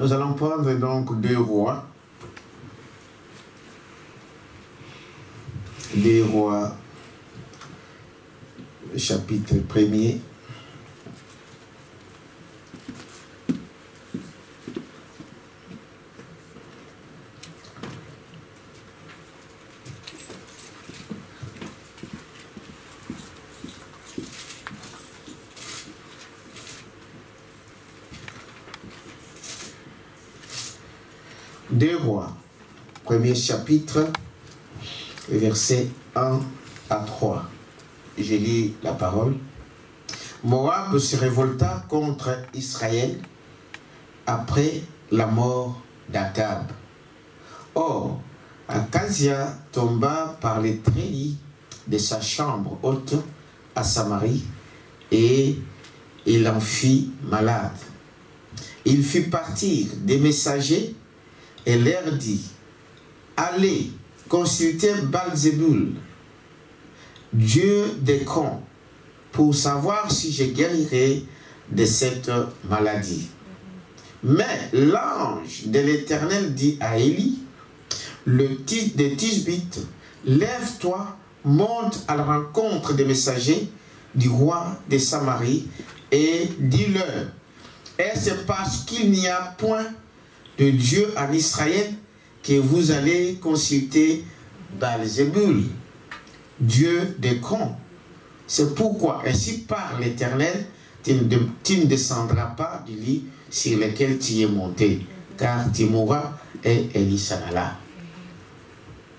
Nous allons prendre donc 2 Rois. 2 Rois, chapitre 1er. Deux Rois, premier chapitre, versets 1 à 3. Je lis la parole. Moab se révolta contre Israël après la mort d'Akab. Or, Akazia tomba par les treillis de sa chambre haute à Samarie et il en fit malade. Il fit partir des messagers et leur dit, allez consulter Baal-Zébul, Dieu des camps, pour savoir si je guérirai de cette maladie. Mais l'ange de l'Éternel dit à Élie, le de Tishbite, lève-toi, monte à la rencontre des messagers du roi de Samarie et dis-leur, est-ce parce qu'il n'y a point de Dieu en Israël que vous allez consulter Baal-Zébul, Dieu des camps? C'est pourquoi, ainsi parle l'Éternel, tu ne descendras pas du lit sur lequel tu es monté, car tu mourras et Élie s'en alla.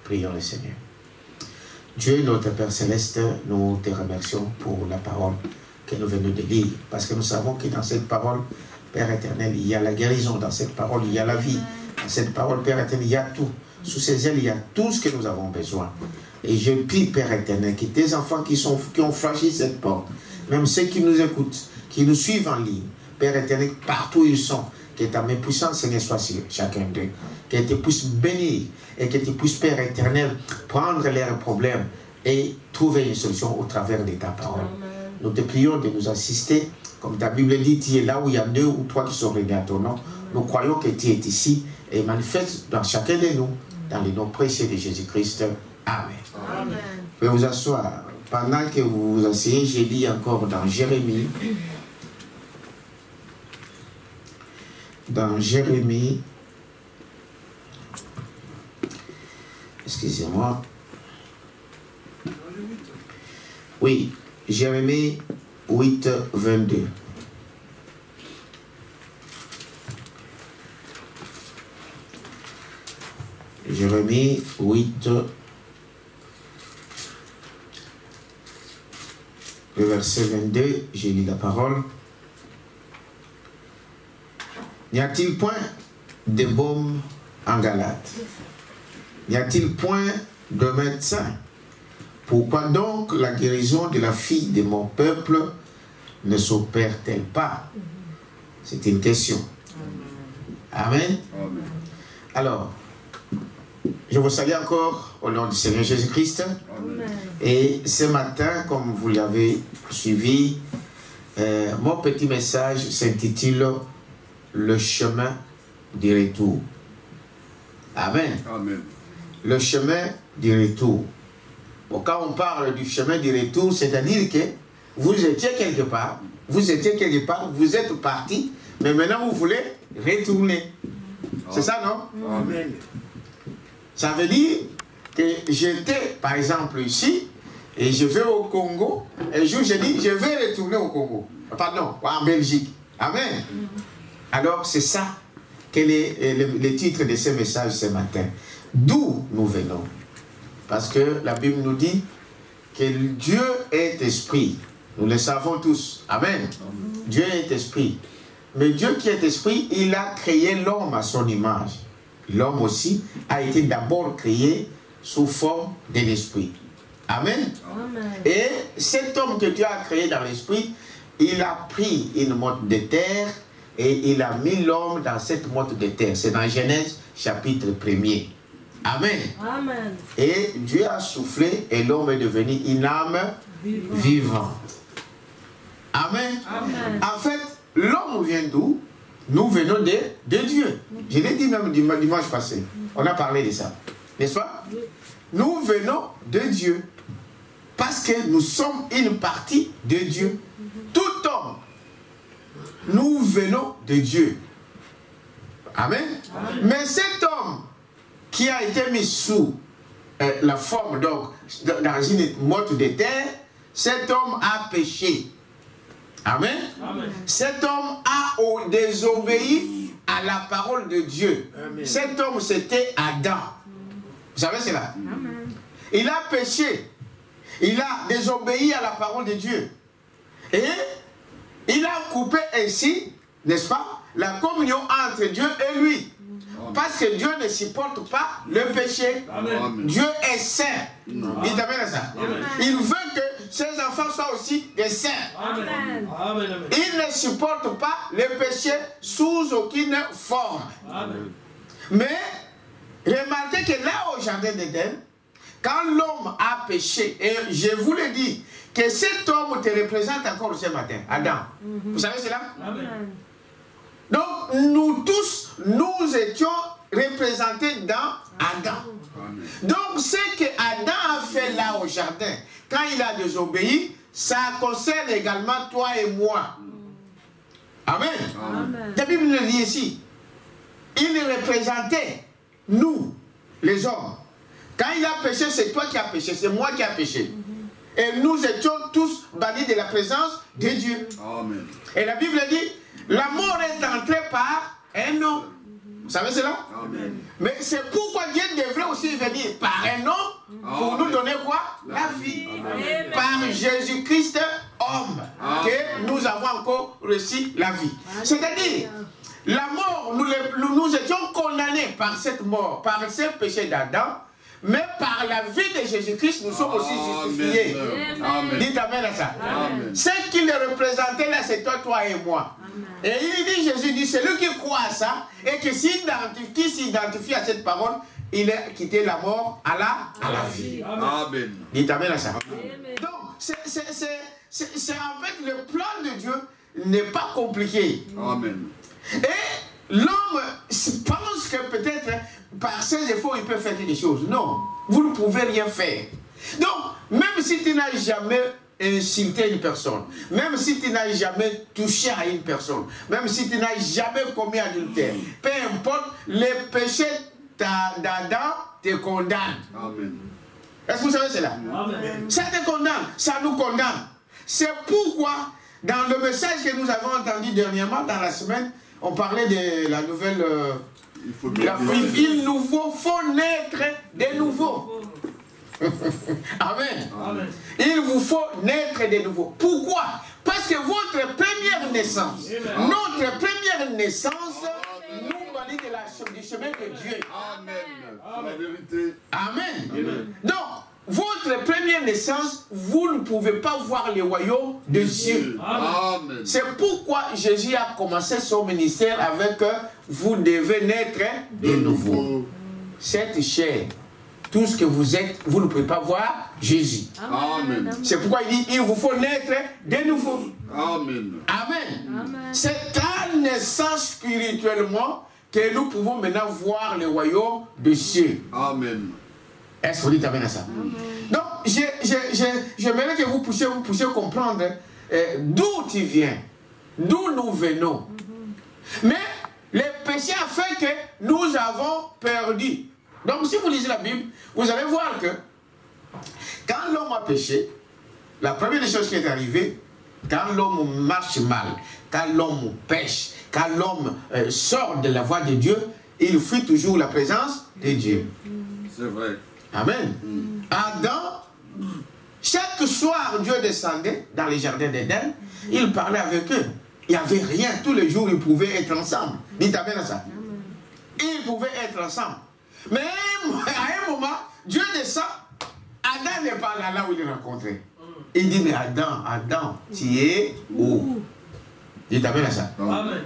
Prions le Seigneur. Dieu, notre Père Céleste, nous te remercions pour la parole que nous venons de lire, parce que nous savons que dans cette parole, Père éternel, il y a la guérison, dans cette parole, il y a la vie. Dans cette parole, Père éternel, il y a tout. Sous ses ailes, il y a tout ce que nous avons besoin. Et je prie, Père éternel, que tes enfants qui ont franchi cette porte, même ceux qui nous écoutent, qui nous suivent en ligne, Père éternel, partout où ils sont, que ta main puissante, Seigneur, soit sur chacun d'eux. Que tu puisses bénir et que tu puisses, Père éternel, prendre leurs problèmes et trouver une solution au travers de ta parole. Nous te prions de nous assister. Comme ta Bible dit, tu es là où il y a 2 ou 3 qui sont réunis à ton nom. Nous croyons que tu es ici et manifeste dans chacun de nous, dans le nom précieux de Jésus-Christ. Amen. Amen. Vous pouvez vous asseoir. Pendant que vous vous asseyez, je lis encore dans Jérémie. Dans Jérémie. Excusez-moi. Oui, Jérémie 8, 22. Jérémie 8, le verset 22, j'ai lu la parole. N'y a-t-il point de baume en Galate? N'y a-t-il point de médecin? Pourquoi donc la guérison de la fille de mon peuple ne s'opère-t-elle pas? C'est une question. Amen. Amen. Alors, je vous salue encore au nom du Seigneur Jésus-Christ. Et ce matin, comme vous l'avez suivi, mon petit message s'intitule « Le chemin du retour ». Amen. Amen. Le chemin du retour. Bon, quand on parle du chemin du retour, c'est-à-dire que vous étiez quelque part, vous êtes parti, mais maintenant vous voulez retourner. C'est ça, non? Amen. Ça veut dire que j'étais, par exemple, ici, et je vais au Congo, et un jour j'ai dit, je vais retourner au Congo. Pardon, en Belgique. Amen. Alors, c'est ça quel est le titre de ce message ce matin. D'où nous venons? Parce que la Bible nous dit que Dieu est esprit. Nous le savons tous. Amen. Dieu est esprit. Mais Dieu qui est esprit, il a créé l'homme à son image. L'homme aussi a été d'abord créé sous forme de l'esprit. Amen. Amen. Et cet homme que Dieu a créé dans l'esprit, il a pris une motte de terre et il a mis l'homme dans cette motte de terre. C'est dans Genèse chapitre 1er. Amen. Amen. Et Dieu a soufflé et l'homme est devenu une âme vivante. Amen. Amen. En fait, l'homme vient d'où? nous venons de Dieu. Je l'ai dit même dimanche passé. On a parlé de ça. N'est-ce pas? Nous venons de Dieu. Parce que nous sommes une partie de Dieu. Tout homme, nous venons de Dieu. Amen. Amen. Mais cet homme qui a été mis sous la forme, donc, dans une motte de terre, cet homme a péché. Amen. Amen. Cet homme a désobéi à la parole de Dieu. Amen. Cet homme, c'était Adam. Vous savez cela? Amen. Il a péché. Il a désobéi à la parole de Dieu. Et il a coupé ainsi, n'est-ce pas, la communion entre Dieu et lui. Parce que Dieu ne supporte pas le péché. Amen. Dieu est saint. Il t'amène à ça. Amen. Il veut que ses enfants soient aussi des saints. Amen. Amen. Il ne supporte pas le péché sous aucune forme. Amen. Mais remarquez que là au jardin d'Éden, quand l'homme a péché, et je vous le dis, que cet homme te représente encore ce matin, Adam. Vous savez cela? Amen. Donc, nous tous, nous étions représentés dans Adam. Amen. Donc, ce que Adam a fait là au jardin, quand il a désobéi, ça concerne également toi et moi. Amen. Amen. La Bible le dit ici. Il représentait nous, les hommes. Quand il a péché, c'est toi qui as péché, c'est moi qui ai péché. Et nous étions tous bannis de la présence de Dieu. Amen. Et la Bible dit, la mort est entrée par un homme. Vous savez cela? Amen. Mais c'est pourquoi Dieu devrait aussi venir par un homme pour nous donner quoi? La vie. Amen. Par Jésus-Christ, homme, que nous avons encore reçu la vie. C'est-à-dire, la mort, nous étions condamnés par cette mort, par ce péché d'Adam. Mais par la vie de Jésus-Christ, nous sommes aussi justifiés. Amen. Dites Amen à ça. Amen. Ce qu'il représentait là, c'est toi et moi. Amen. Et il dit, Jésus dit, celui qui croit à ça, et qui s'identifie à cette parole, il a quitté la mort à la vie. Amen. Dites Amen à ça. Amen. Donc, c'est en fait le plan de Dieu n'est pas compliqué. Amen. Et l'homme pense que peut-être par ses efforts il peut faire quelque chose. Non, vous ne pouvez rien faire. Donc, même si tu n'as jamais insulté une personne, même si tu n'as jamais touché à une personne, même si tu n'as jamais commis adultère, peu importe, les péchés d'Adam te condamnent. Amen. Est-ce que vous savez cela? Amen. Ça te condamne, ça nous condamne. C'est pourquoi, dans le message que nous avons entendu dernièrement, dans la semaine, on parlait de la nouvelle... il nous faut naître de nouveau. Amen. Amen. Il vous faut naître de nouveau. Pourquoi? Parce que votre première naissance, Amen. Notre première naissance, Amen. Nous bannit du chemin de Dieu. Amen. Amen. Amen. Amen. Donc, votre première naissance, vous ne pouvez pas voir le royaume de Dieu. C'est pourquoi Jésus a commencé son ministère avec vous devez naître de nouveau. Cette chair, tout ce que vous êtes, vous ne pouvez pas voir Jésus. Amen. C'est pourquoi il dit, il vous faut naître de nouveau. Amen. Amen. Amen. C'est à naissance spirituellement que nous pouvons maintenant voir le royaume de Dieu. Amen. Est-ce que vous dites Amen à ça? Amen. Donc, j'aimerais que vous puissiez comprendre d'où tu viens, d'où nous venons. Mais le péché a fait que nous avons perdu. Donc, si vous lisez la Bible, vous allez voir que quand l'homme a péché, la première des choses qui est arrivée, quand l'homme marche mal, quand l'homme pêche, quand l'homme sort de la voie de Dieu, il fuit toujours la présence de Dieu. C'est vrai. Amen. Adam, chaque soir, Dieu descendait dans les jardins d'Éden, il parlait avec eux. Il n'y avait rien. Tous les jours, ils pouvaient être ensemble. Dites Amen à ça. Ils pouvaient être ensemble. Mais à un moment, Dieu descend. Adam n'est pas là où il est rencontré. Il dit, mais Adam, tu es où? Dites Amen à ça. Amen.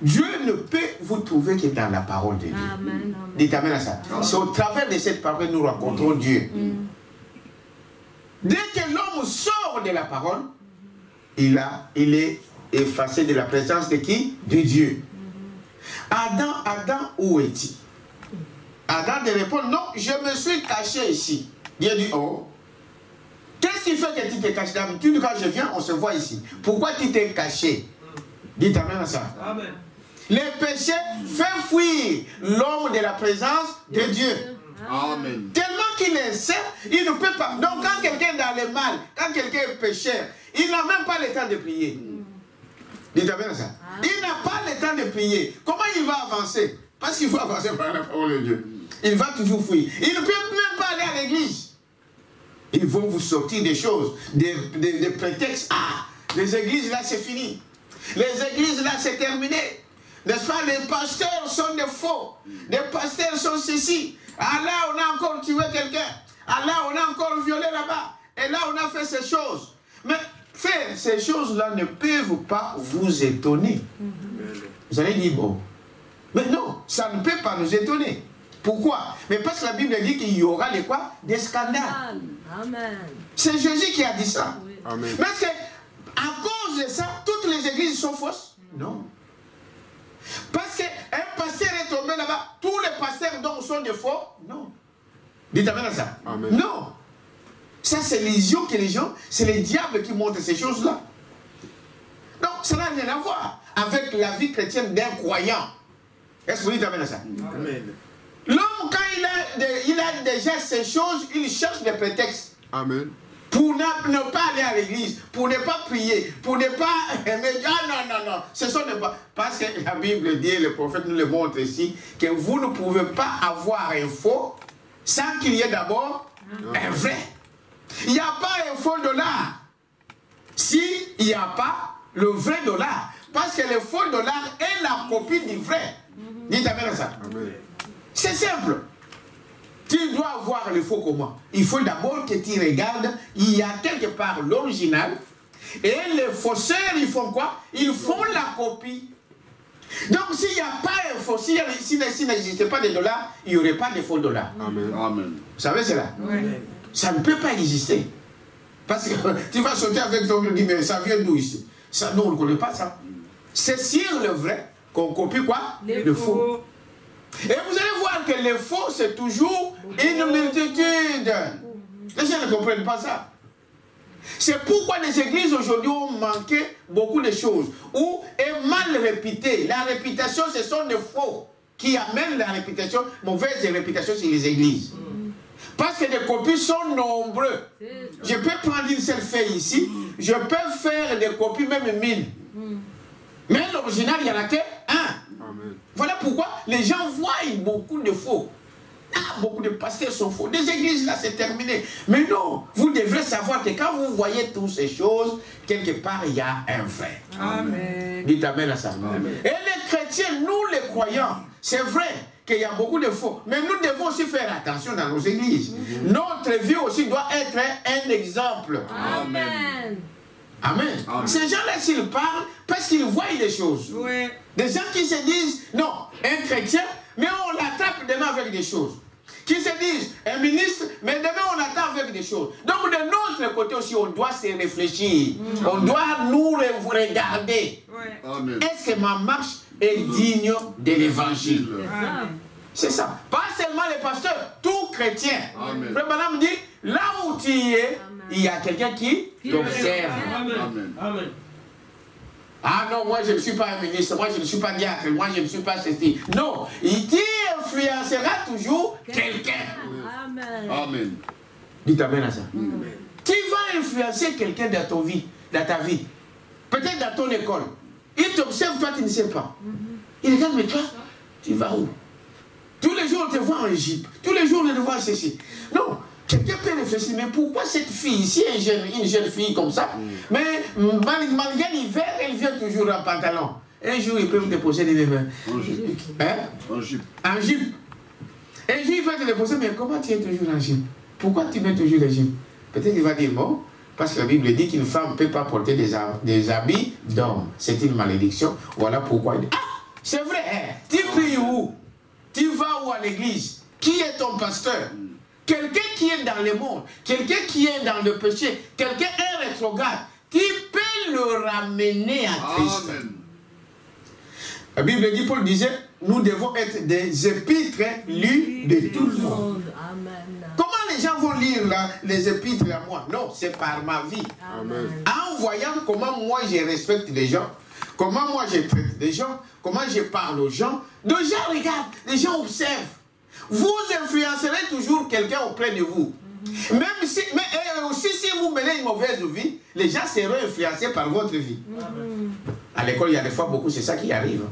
Dieu ne peut vous trouver que dans la parole de Dieu. Amen. Dites Amen à ça. C'est au travers de cette parole que nous rencontrons Dieu. Dès que l'homme sort de la parole, il effacé de la présence de qui? De Dieu. Adam, où est-il? Adam de répondre, non, je me suis caché ici. Dieu dit, oh, qu'est-ce qui fait que tu t'es caché? D'habitude, quand je viens, on se voit ici. Pourquoi tu t'es caché? Dites amen à ça. Amen. Le péché fait fuir l'homme de la présence de Dieu. Amen. Tellement qu'il est saint, il ne peut pas. Donc quand quelqu'un est dans le mal, quand quelqu'un est pécheur, il n'a même pas le temps de prier. Dites amen à ça. Il n'a pas le temps de prier. Comment il va avancer? Parce qu'il faut avancer par la parole de Dieu. Il va toujours fuir. Il ne peut même pas aller à l'église. Ils vont vous sortir des choses, des prétextes. Ah, les églises là c'est fini. Les églises là c'est terminé. N'est-ce pas? Les pasteurs sont des faux. Les pasteurs sont ceci. Ah là on a encore tué quelqu'un. Ah là on a encore violé là-bas. Et là on a fait ces choses. Mais faire ces choses-là ne peuvent pas vous étonner. Vous allez dire bon. Mais non, ça ne peut pas nous étonner. Pourquoi? Mais parce que la Bible dit qu'il y aura les quoi? Des scandales. Amen. C'est Jésus qui a dit ça. Oui. Amen. Mais est-ce que, à cause de ça, toutes les églises sont fausses? Non. Parce qu'un pasteur est tombé là-bas, tous les pasteurs donc sont des faux? Non. Dites amen à ça. Amen. Non. Ça, c'est l'illusion que les gens, c'est le diable qui montre ces choses-là. Donc, ça n'a rien à voir avec la vie chrétienne d'un croyant. Est-ce que vous dites amen à ça? Amen. L'homme, quand il a déjà ces choses, il cherche des prétextes. Amen. Pour ne pas aller à l'église, pour ne pas prier, pour ne pas aimer. Ah non, ce sont des pas. Parce que la Bible dit, le prophète nous le montre ici, que vous ne pouvez pas avoir un faux sans qu'il y ait d'abord un vrai. Il n'y a pas un faux dollar s'il n'y a pas le vrai dollar. Parce que le faux dollar est la copie du vrai. Dites amen à ça. Amen. C'est simple. Tu dois avoir le faux comment? Il faut d'abord que tu regardes, il y a quelque part l'original, et les faussaires, ils font quoi? Ils font la copie. Donc s'il n'y a pas un faux, s'il n'existait pas de dollars, il n'y aurait pas de faux dollars. Amen. Amen. Vous savez cela? Oui. Ça ne peut pas exister. Parce que tu vas sauter avec ton dit, mais ça vient d'où ici? Ça, non, on ne connaît pas ça. C'est sur le vrai qu'on copie quoi? Le faux. Et vous allez voir que le faux, c'est toujours une multitude. Les gens ne comprennent pas ça. C'est pourquoi les églises aujourd'hui ont manqué beaucoup de choses. Ou est mal réputée. La réputation, ce sont des faux qui amènent la réputation, mauvaise réputation sur les églises. Parce que les copies sont nombreux. Je peux prendre une seule feuille ici. Je peux faire des copies, même 1000. Mais l'original, il n'y en a que un. Voilà pourquoi les gens voient beaucoup de faux. Ah, beaucoup de pasteurs sont faux. Des églises, là, c'est terminé. Mais non, vous devrez savoir que quand vous voyez toutes ces choses, quelque part, il y a un vrai. Amen. Dites amen à ça. Amen. Et les chrétiens, nous les croyants, c'est vrai qu'il y a beaucoup de faux. Mais nous devons aussi faire attention dans nos églises. Notre vie aussi doit être un exemple. Amen. Amen. Amen. Ces gens-là, s'ils parlent, parce qu'ils voient des choses. Oui. Des gens qui se disent, non, un chrétien, mais on l'attrape demain avec des choses. Qui se disent, un ministre, mais demain on l'attaque avec des choses. Donc de notre côté aussi, on doit se réfléchir. On doit nous regarder. Oui. Est-ce que ma marche est digne de l'évangile? C'est ça. Pas seulement les pasteurs, tout chrétien. Frère Branham dit, là où tu es, il y a quelqu'un qui t'observe. Amen. Amen. Ah non, moi je ne suis pas un ministre, moi je ne suis pas diacre, moi je ne suis pas ceci. Non, il influencera toujours quelqu'un. Amen. Amen. Dites amen à ça. Amen. Tu vas influencer quelqu'un dans ton vie, dans ta vie. Peut-être dans ton école. Il t'observe, toi tu ne sais pas. Il regarde, mais toi, tu vas où? Tous les jours on te voit en Égypte, tous les jours on te voit ceci. Non. Quelqu'un peut réfléchir, mais pourquoi cette fille ici, une jeune fille comme ça, mais malgré l'hiver, elle vient toujours en pantalon. Un jour, il peut me déposer des mains. En jupe. Hein? En jupe. En jupe. Un jour, il peut te déposer, mais comment tu es toujours en jupe? Pourquoi tu mets toujours les jupes? Peut-être qu'il va dire, bon, parce que la Bible dit qu'une femme ne peut pas porter des habits d'homme. C'est une malédiction. Voilà pourquoi il dit, ah, c'est vrai, hein? Tu pries où? Tu vas où à l'église? Qui est ton pasteur? Quelqu'un qui est dans le monde, quelqu'un qui est dans le péché, quelqu'un est rétrograde, tu peux le ramener à Christ. Amen. La Bible dit, Paul disait, nous devons être des épîtres lus de tout le monde. Amen. Comment les gens vont lire là, les épîtres à moi? Non, c'est par ma vie. Amen. En voyant comment moi je respecte les gens, comment moi je traite les gens, comment je parle aux gens, les gens regardent, les gens observent. Vous influencerez toujours quelqu'un auprès de vous. Même si, mais aussi si vous menez une mauvaise vie, les gens seront influencés par votre vie. À l'école, il y a des fois beaucoup, c'est ça qui arrive.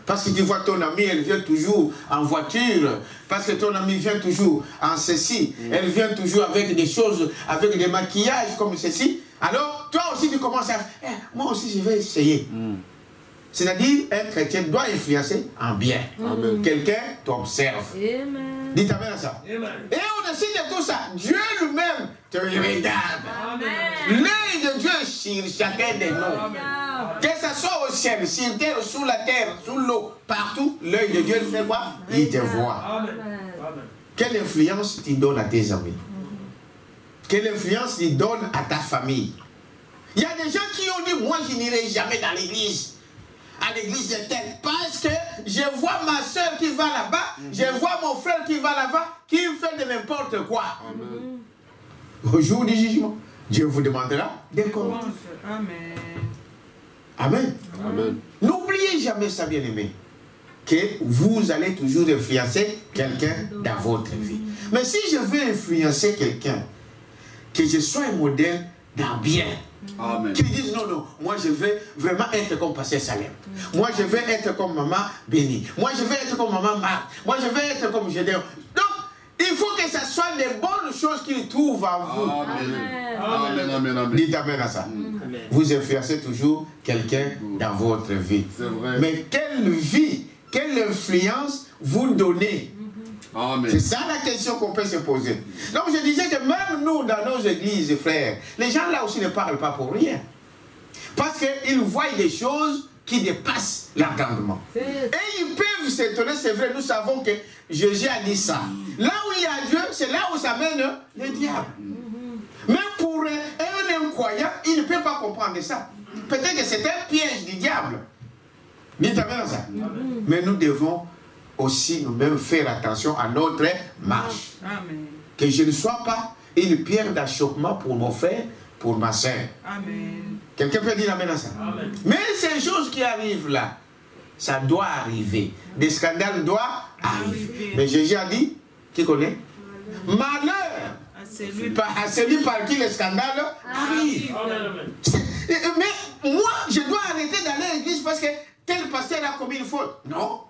Parce que tu vois ton ami, elle vient toujours en voiture. Parce que ton ami vient toujours en ceci. Elle vient toujours avec des choses, avec des maquillages comme ceci. Alors, toi aussi, tu commences à... moi aussi, je vais essayer. C'est-à-dire, un chrétien doit influencer en bien. Quelqu'un t'observe. Dites amen à ça. Amen. Et au-dessus de tout ça, Dieu lui-même te regarde. L'œil de Dieu sur chacun de nous. Que ce soit au ciel, sur terre, sous la terre, sous l'eau, partout, l'œil de Dieu fait quoi? Il te voit. Amen. Quelle influence tu donnes à tes amis? Quelle influence tu donnes à ta famille? Il y a des gens qui ont dit, moi je n'irai jamais dans l'église. À l'église de tel, parce que je vois ma soeur qui va là-bas, je vois mon frère qui va là-bas, qui fait de n'importe quoi. Amen. Au jour du jugement, Dieu vous demandera des comptes. Amen. Amen. Amen. N'oubliez jamais ça, bien-aimé, que vous allez toujours influencer quelqu'un dans votre vie. Mais si je veux influencer quelqu'un, que je sois un modèle dans bien. Amen. Qui disent non, non, moi je veux vraiment être comme Pasteur Salem. Moi je veux être comme Maman Béni. Moi je veux être comme Maman Marc. Moi je veux être comme Gédéon. Donc, il faut que ce soit les bonnes choses qu'ils trouvent en vous. Amen. Amen. Amen. Amen. Dites amen à ça. Amen. Vous influencez toujours quelqu'un dans votre vie. C'est vrai. Mais quelle vie, quelle influence vous donnez? C'est ça la question qu'on peut se poser. Donc je disais que même nous, dans nos églises, frères, les gens là aussi ne parlent pas pour rien. Parce qu'ils voient des choses qui dépassent l'entendement. Et ils peuvent s'étonner, c'est vrai, nous savons que Jésus a dit ça. Là où il y a Dieu, c'est là où ça mène le diable. Mais pour un incroyant, il ne peut pas comprendre ça. Peut-être que c'est un piège du diable. Dites amen à ça. Mais nous devons aussi nous-mêmes faire attention à notre marche. Amen. Que je ne sois pas une pierre d'achoppement pour mon frère, pour ma soeur. Amen. Quelqu'un peut dire amen à ça? Amen. Mais ces choses qui arrivent là, ça doit arriver. Des scandales doivent arriver. Mais Jésus a dit, qui connaît? Malheur à celui par qui le scandale arrive. Mais moi, je dois arrêter d'aller à l'église parce que tel pasteur a commis une faute. Non.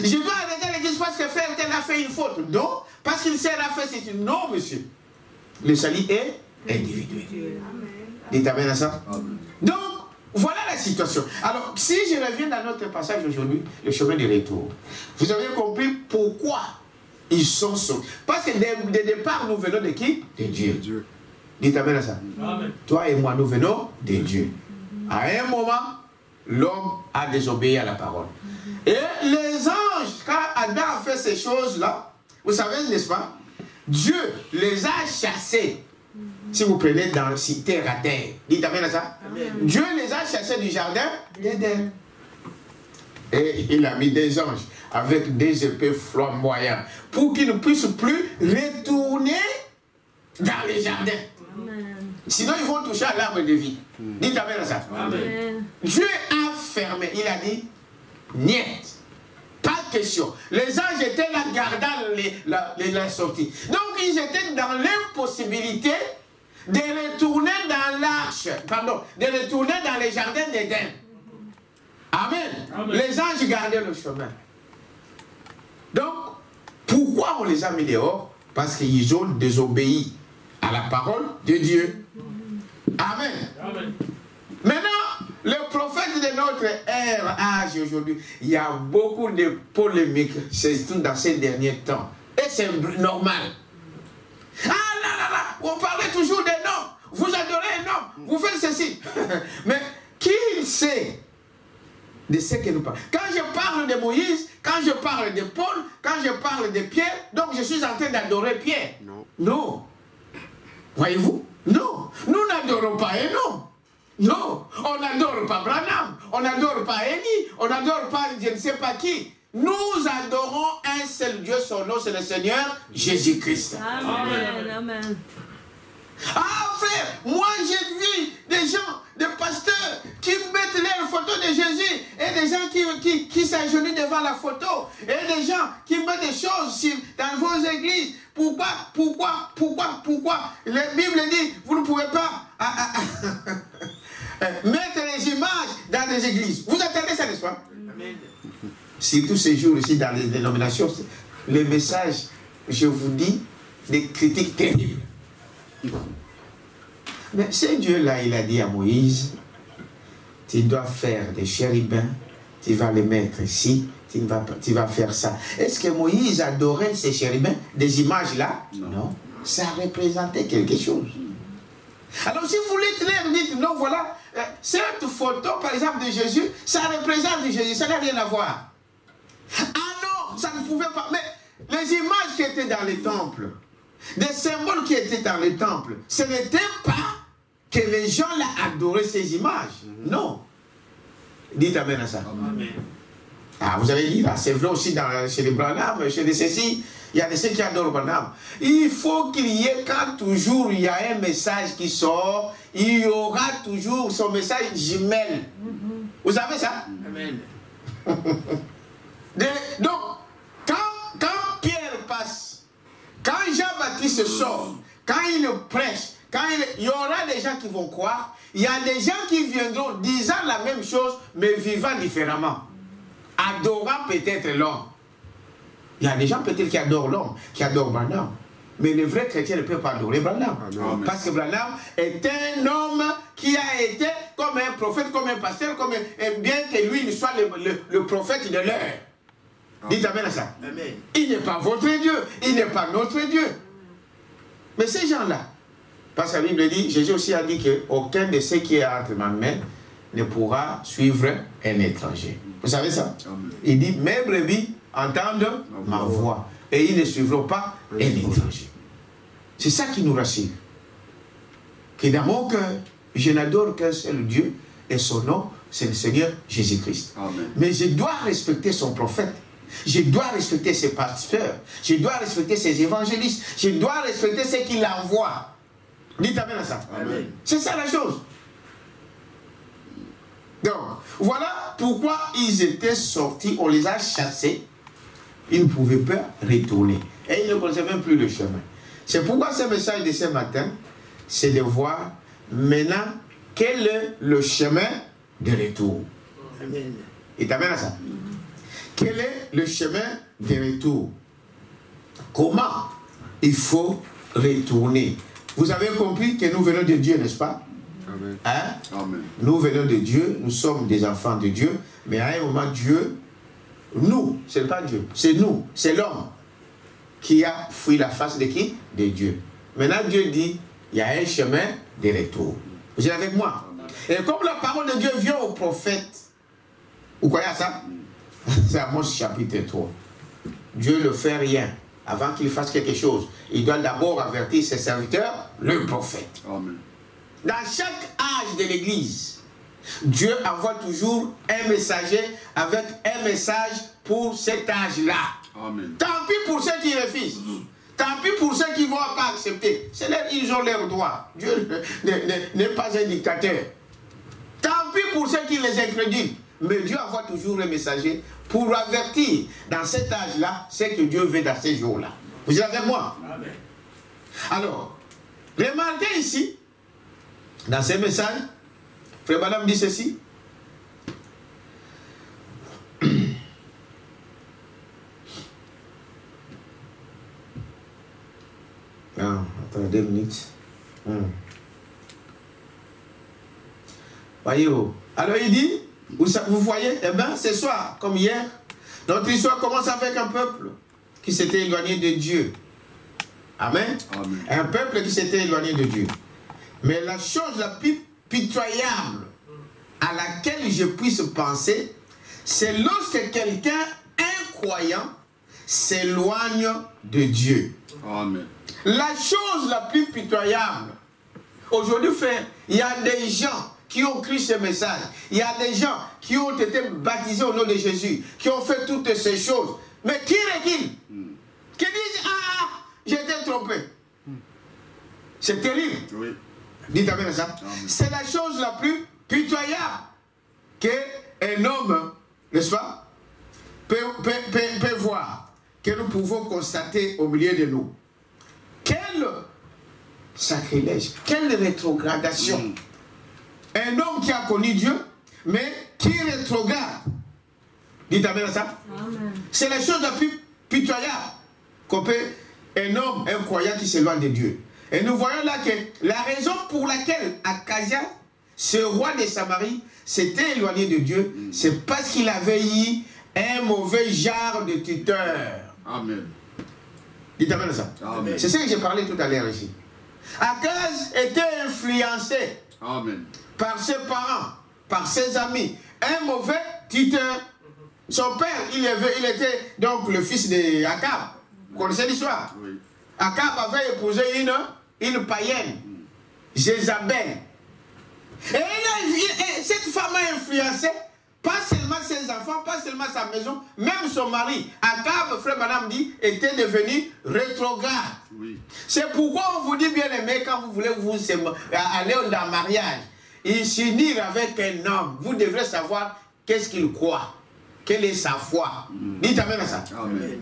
Je dois arrêter l'église parce que frère tel a fait une faute. Non. Parce qu'il s'est fait c'est une... Non, monsieur. Le salut est individuel. Dites amen à ça. Amen. Donc, voilà la situation. Alors, si je reviens dans notre passage aujourd'hui, le chemin du retour, vous avez compris pourquoi ils sont sauvés. Parce que dès départ, nous venons de qui? De Dieu. Dites amen à ça. Amen. Toi et moi, nous venons de Dieu. À un moment, l'homme a désobéi à la parole. Et les anges, quand Adam a fait ces choses-là, vous savez, n'est-ce pas? Dieu les a chassés. Si vous prenez dans terre à terre, dites amen à ça. Amen. Dieu les a chassés du jardin d'Éden. Et il a mis des anges avec des épées flamboyantes pour qu'ils ne puissent plus retourner dans les jardins. Amen. Sinon, ils vont toucher à l'arbre de vie. Dites amen à ça. Amen. Dieu a fermé. Il a dit, niet. Pas de question. Les anges étaient là gardant la sortie. Donc, ils étaient dans l'impossibilité de retourner dans l'arche. Pardon, de retourner dans les jardins d'Éden. Amen. Amen. Les anges gardaient le chemin. Donc, pourquoi on les a mis dehors? Parce qu'ils ont désobéi à la parole de Dieu. Amen. Amen. Maintenant, le prophète de notre âge aujourd'hui, il y a beaucoup de polémiques, surtout dans ces derniers temps. Et c'est normal. Ah là là là, on parlait toujours des noms. Vous adorez un homme, vous faites ceci. Mais qui sait de ce que nous parlons? Quand je parle de Moïse, quand je parle de Paul, quand je parle de Pierre, donc je suis en train d'adorer Pierre. Non. Non. Voyez-vous? Non. Nous n'adorons pas un homme. Non, on n'adore pas Branham, on n'adore pas Élie, on n'adore pas je ne sais pas qui. Nous adorons un seul Dieu, son nom c'est le Seigneur Jésus-Christ. Amen. Amen. Ah frère, moi j'ai vu des gens, des pasteurs qui mettent leurs photos de Jésus et des gens qui s'agenouillent devant la photo et des gens qui mettent des choses dans vos églises. Pourquoi la Bible dit, vous ne pouvez pas mettre les images dans les églises. Vous attendez ça, n'est-ce pas? Amen. Surtout ces jours ici dans les dénominations, le message, je vous dis, des critiques terribles. Mais ce Dieu-là, il a dit à Moïse, tu dois faire des chérubins, tu vas les mettre ici, tu vas faire ça. Est-ce que Moïse adorait ces chérubins, des images-là? Non. Ça représentait quelque chose. Alors si vous voulez clair, dites, non, voilà, cette photo, par exemple, de Jésus, ça représente Jésus, ça n'a rien à voir. Ah non, ça ne pouvait pas. Mais les images qui étaient dans les temples, des symboles qui étaient dans les temples, ce n'était pas que les gens adoraient ces images. Non. Dites amen à ça. Amen. Ah, vous avez dit là, c'est vrai aussi chez les Branham, chez les ceci, il y a des ceux qui adorent Branham. Il faut qu'il y ait, quand toujours il y a un message qui sort, il y aura toujours son message jumelle. Vous savez ça? Amen. Donc, quand Pierre passe, quand Jean-Baptiste sort, quand il prêche, il y aura des gens qui vont croire, il y a des gens qui viendront disant la même chose, mais vivant différemment. Adorant peut-être l'homme. Il y a des gens peut-être qui adorent l'homme, qui adorent Branham. Mais les vrais chrétiens ne peuvent pas adorer Branham. Parce que Branham est un homme qui a été comme un prophète, comme un pasteur, bien que lui il soit le prophète de l'heure. Dites amen à ça. Amen. Il n'est pas votre Dieu, il n'est pas notre Dieu. Mais ces gens-là, parce que la Bible dit, Jésus aussi a dit qu'aucun de ceux qui est entre ma main ne pourra suivre un étranger. Vous savez ça? Amen. Il dit, mes brebis entendent ma voix et ils ne suivront pas un étranger. C'est ça qui nous rassure. Que dans mon cœur, je n'adore qu'un seul Dieu et son nom, c'est le Seigneur Jésus-Christ. Mais je dois respecter son prophète. Je dois respecter ses pasteurs. Je dois respecter ses évangélistes. Je dois respecter ceux qui l'envoient. Dites amen à ça. C'est ça la chose. Donc, voilà pourquoi ils étaient sortis. On les a chassés. Ils ne pouvaient pas retourner. Et ils ne connaissaient même plus le chemin. C'est pourquoi ce message de ce matin, c'est de voir maintenant quel est le chemin de retour. Amen. Et t'amènes à ça. Quel est le chemin de retour? Comment il faut retourner? Vous avez compris que nous venons de Dieu, n'est-ce pas? Amen. Hein? Amen. Nous venons de Dieu, nous sommes des enfants de Dieu, mais à un moment, Dieu, nous, ce n'est pas Dieu, c'est nous, c'est l'homme qui a fui la face de qui? De Dieu. Maintenant, Dieu dit, il y a un chemin de retour. Vous êtes avec moi? Et comme la parole de Dieu vient au prophète, vous croyez à ça? C'est Amos chapitre 3. Dieu ne fait rien avant qu'il fasse quelque chose. Il doit d'abord avertir ses serviteurs, le prophète. Amen. Dans chaque âge de l'Église, Dieu envoie toujours un messager avec un message pour cet âge-là. Tant pis pour ceux qui refusent. Tant pis pour ceux qui ne vont pas accepter. Ils ont leur droit. Dieu n'est pas un dictateur. Tant pis pour ceux qui les incrédulent. Mais Dieu envoie toujours un messager pour avertir dans cet âge-là ce que Dieu veut dans ces jours-là. Vous êtes avec moi? Amen. Alors, remarquez ici, dans ce message, Frère Madame dit ceci. Ah, attendez 2 minutes. Voyez-vous. Alors il dit, vous voyez, eh bien, ce soir, comme hier, notre histoire commence avec un peuple qui s'était éloigné de Dieu. Amen. Amen. Un peuple qui s'était éloigné de Dieu. Mais la chose la plus pitoyable à laquelle je puisse penser, c'est lorsque quelqu'un incroyant s'éloigne de Dieu. Amen. La chose la plus pitoyable, aujourd'hui, frère, il y a des gens qui ont cru ce message. Il y a des gens qui ont été baptisés au nom de Jésus, qui ont fait toutes ces choses. Mais qui reculent? Qui disent, ah, j'ai été trompé. C'est terrible. Oui. Dites amen à ça. C'est la chose la plus pitoyable qu'un homme, n'est-ce pas, peut voir, que nous pouvons constater au milieu de nous. Quel sacrilège, quelle rétrogradation. Un homme qui a connu Dieu, mais qui rétrograde. Dites amen à ça. C'est la chose la plus pitoyable qu'on peut, un homme, un croyant qui s'éloigne de Dieu. Et nous voyons là que la raison pour laquelle Akazia, ce roi de Samarie, s'était éloigné de Dieu, c'est parce qu'il avait eu un mauvais genre de tuteur. Amen. Dites amen à ça. C'est ce que j'ai parlé tout à l'heure ici. Akaz était influencé par ses parents, par ses amis. Un mauvais tuteur. Son père, il était donc le fils d'Akab. Vous connaissez l'histoire? Oui. Akab avait épousé une païenne, Jézabel. Et cette femme a influencé pas seulement ses enfants, pas seulement sa maison, même son mari. Akab, frère madame dit, était devenu rétrograde. Oui. C'est pourquoi on vous dit, bien aimé, quand vous voulez vous aller dans le mariage, et s'unir avec un homme, vous devrez savoir qu'est-ce qu'il croit, quelle est sa foi. Dites amen à ça. Amen.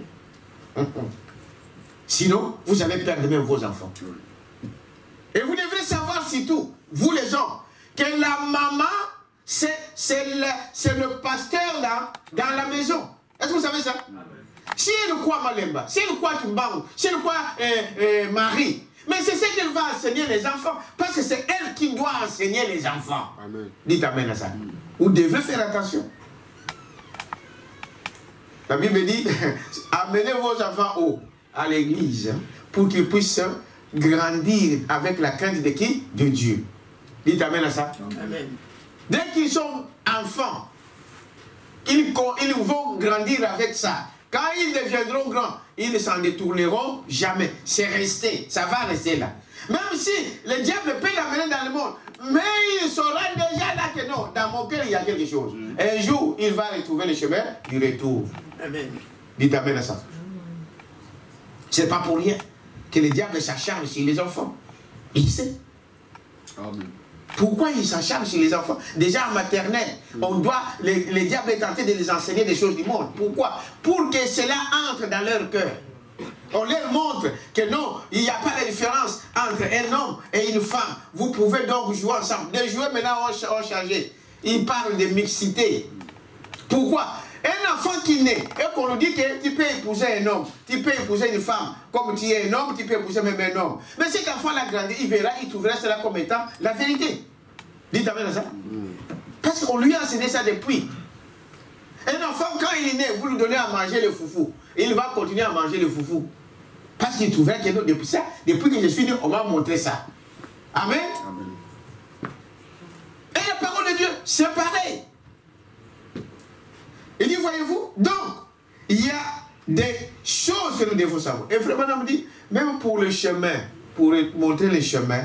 Sinon, vous allez perdre même vos enfants. Et vous devrez savoir surtout, vous les hommes, que la maman, c'est le pasteur là, dans la maison. Est-ce que vous savez ça? Si elle croit Malemba, si elle croit Tumbangu, si elle croit Marie, mais c'est ce qu'elle va enseigner les enfants, parce que c'est elle qui doit enseigner les enfants. Amen. Dites amen à ça. Vous devez faire attention. La Bible dit, amenez vos enfants à l'église pour qu'ils puissent grandir avec la crainte de qui? De Dieu. Dites amen à ça. Amen. Dès qu'ils sont enfants, ils vont grandir avec ça. Quand ils deviendront grands, ils ne s'en détourneront jamais. C'est resté, ça va rester là. Même si le diable peut l'amener dans le monde, mais il saura déjà là que non, dans mon cœur il y a quelque chose. Un jour, il va retrouver le chemin du retour. Amen. Dites amen à ça. C'est pas pour rien que le diable s'acharne sur les enfants. Il sait. Amen. Pourquoi il s'acharne sur les enfants? Déjà en maternelle, le diable est tenté de les enseigner des choses du monde. Pourquoi? Pour que cela entre dans leur cœur. On leur montre que non, il n'y a pas de différence entre un homme et une femme. Vous pouvez donc jouer ensemble. Les jouets maintenant ont changé. Ils parlent de mixité. Pourquoi? Un enfant qui naît, et qu'on nous dit que tu peux épouser un homme, tu peux épouser une femme, comme tu es un homme, tu peux épouser même un homme. Mais cet enfant-là grandi, il verra, il trouvera cela comme étant la vérité. Dites amen à ça. Parce qu'on lui a enseigné ça depuis. Un enfant, quand il est né, vous lui donnez à manger le foufou. Il va continuer à manger le foufou. Parce qu'il trouvera que depuis que je suis né, on m'a montré ça. Amen. Amen. Et la parole de Dieu, c'est pareil. Il dit, voyez-vous, donc, il y a des choses que nous devons savoir. Et frère madame dit, même pour le chemin, pour montrer le chemin,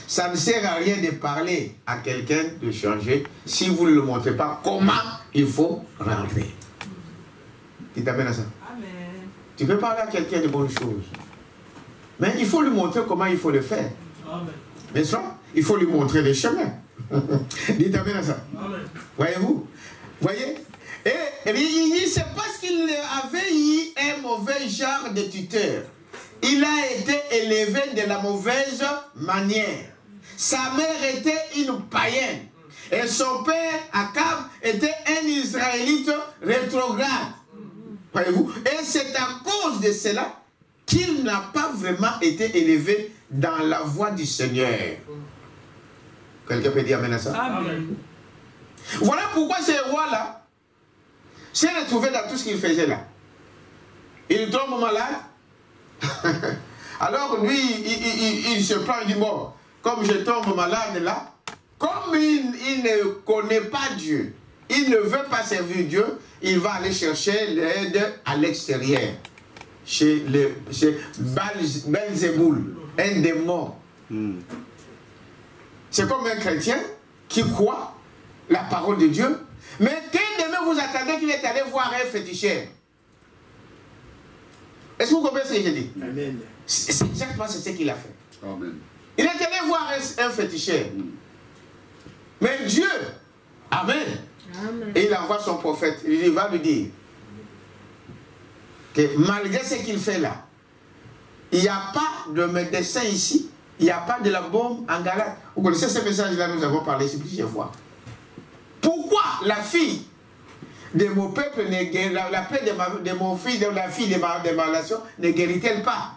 ça ne sert à rien de parler à quelqu'un de changer si vous ne le montrez pas comment il faut rentrer. Tu t'amènes à ça? Amen. Tu peux parler à quelqu'un de bonnes choses. Mais il faut lui montrer comment il faut le faire. Mais ça, il faut lui montrer le chemin. Dites amen à ça. Voyez-vous? Voyez? Et c'est parce qu'il avait eu un mauvais genre de tuteur. Il a été élevé de la mauvaise manière. Sa mère était une païenne. Et son père, Akab, était un Israélite rétrograde. Voyez-vous? Et c'est à cause de cela qu'il n'a pas vraiment été élevé dans la voie du Seigneur. Quelqu'un peut dire amen à ça? Amen. Voilà pourquoi ces rois-là s'est retrouvé dans tout ce qu'il faisait là. Il tombe malade. Alors lui, il se prend, il dit, bon, comme je tombe malade là, comme il ne connaît pas Dieu, il ne veut pas servir Dieu, il va aller chercher l'aide à l'extérieur, chez Belzéboul, un démon. C'est comme un chrétien qui croit la parole de Dieu, mais que demain vous attendez qu'il est allé voir un féticheur. Est-ce que vous comprenez ce que je dis? C'est exactement ce qu'il a fait. Amen. Il est allé voir un féticheur. Mais Dieu, Amen, et il envoie son prophète, il va lui dire que malgré ce qu'il fait là, il n'y a pas de médecin ici, il n'y a pas de la bombe en Galate. Vous connaissez ce message-là, nous avons parlé ici plusieurs fois. Pourquoi la fille de mon peuple, la plaie de mon fils, de la fille de ma nation, ne guérit-elle pas?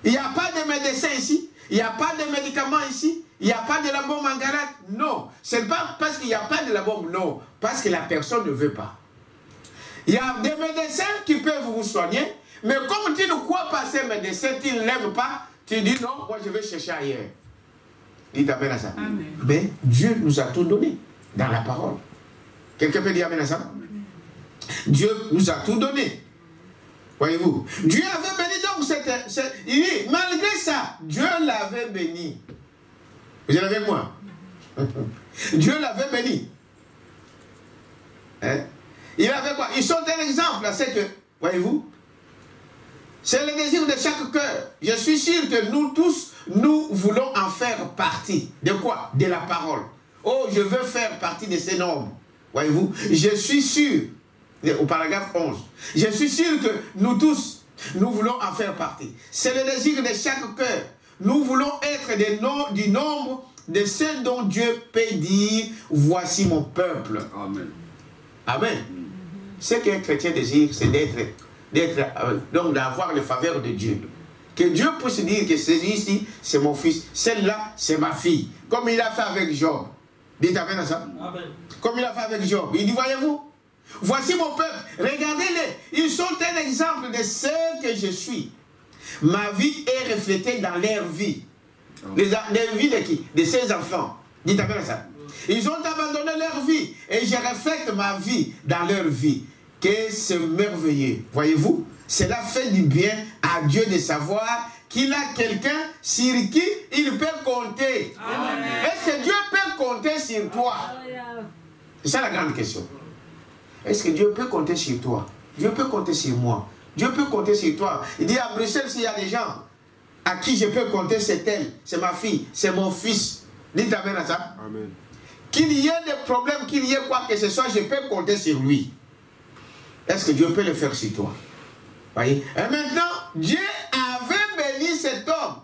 Il n'y a pas de médecin ici, il n'y a pas de médicaments ici, il n'y a pas de la bombe en Galate. Non, ce n'est pas parce qu'il n'y a pas de la bombe, non, parce que la personne ne veut pas. Il y a des médecins qui peuvent vous soigner, mais comme tu ne crois pas ces médecins, tu ne l'aiment pas, tu dis non, moi je vais chercher ailleurs. Dites amen à ça. Amen. Mais Dieu nous a tout donné dans la parole. Quelqu'un peut dire amen à ça? Amen. Dieu nous a tout donné. Voyez-vous, Dieu avait béni donc il dit, malgré ça, Dieu l'avait béni. Vous êtes avec moi? Dieu l'avait béni. Hein? Il avait quoi? Ils sont un exemple, c'est que, voyez-vous, c'est le désir de chaque cœur. Je suis sûr que nous tous, nous voulons en faire partie. De quoi? De la parole. Oh, je veux faire partie de ces normes. Voyez-vous, je suis sûr, au paragraphe 11, je suis sûr que nous tous, nous voulons en faire partie. C'est le désir de chaque cœur. Nous voulons être du nombre de ceux dont Dieu peut dire, voici mon peuple. Amen. Amen. Ce qu'un chrétien désire, c'est donc d'avoir les faveurs de Dieu. Que Dieu puisse dire que celui-ci, c'est mon fils, celle-là, c'est ma fille. Comme il a fait avec Job. Dites amen à ça. Amen. Comme il a fait avec Job. Il dit, voyez-vous, voici mon peuple, regardez-les, ils sont un exemple de ce que je suis. Ma vie est reflétée dans leur vie. Les vies de qui? De ses enfants. Dites amen à ça. Ils ont abandonné leur vie et je reflète ma vie dans leur vie. Que c'est merveilleux. Voyez-vous, cela fait du bien à Dieu de savoir qu'il a quelqu'un sur qui il peut compter. Est-ce que Dieu peut compter sur toi? C'est ça la grande question. Est-ce que Dieu peut compter sur toi? Dieu peut compter sur moi. Dieu peut compter sur toi. Il dit à Bruxelles, s'il y a des gens à qui je peux compter, c'est elle, c'est ma fille, c'est mon fils. Dites amen à ça. Amen. Qu'il y ait des problèmes, qu'il y ait quoi que ce soit, je peux compter sur lui. Est-ce que Dieu peut le faire sur toi? Voyez? Et maintenant, Dieu avait béni cet homme.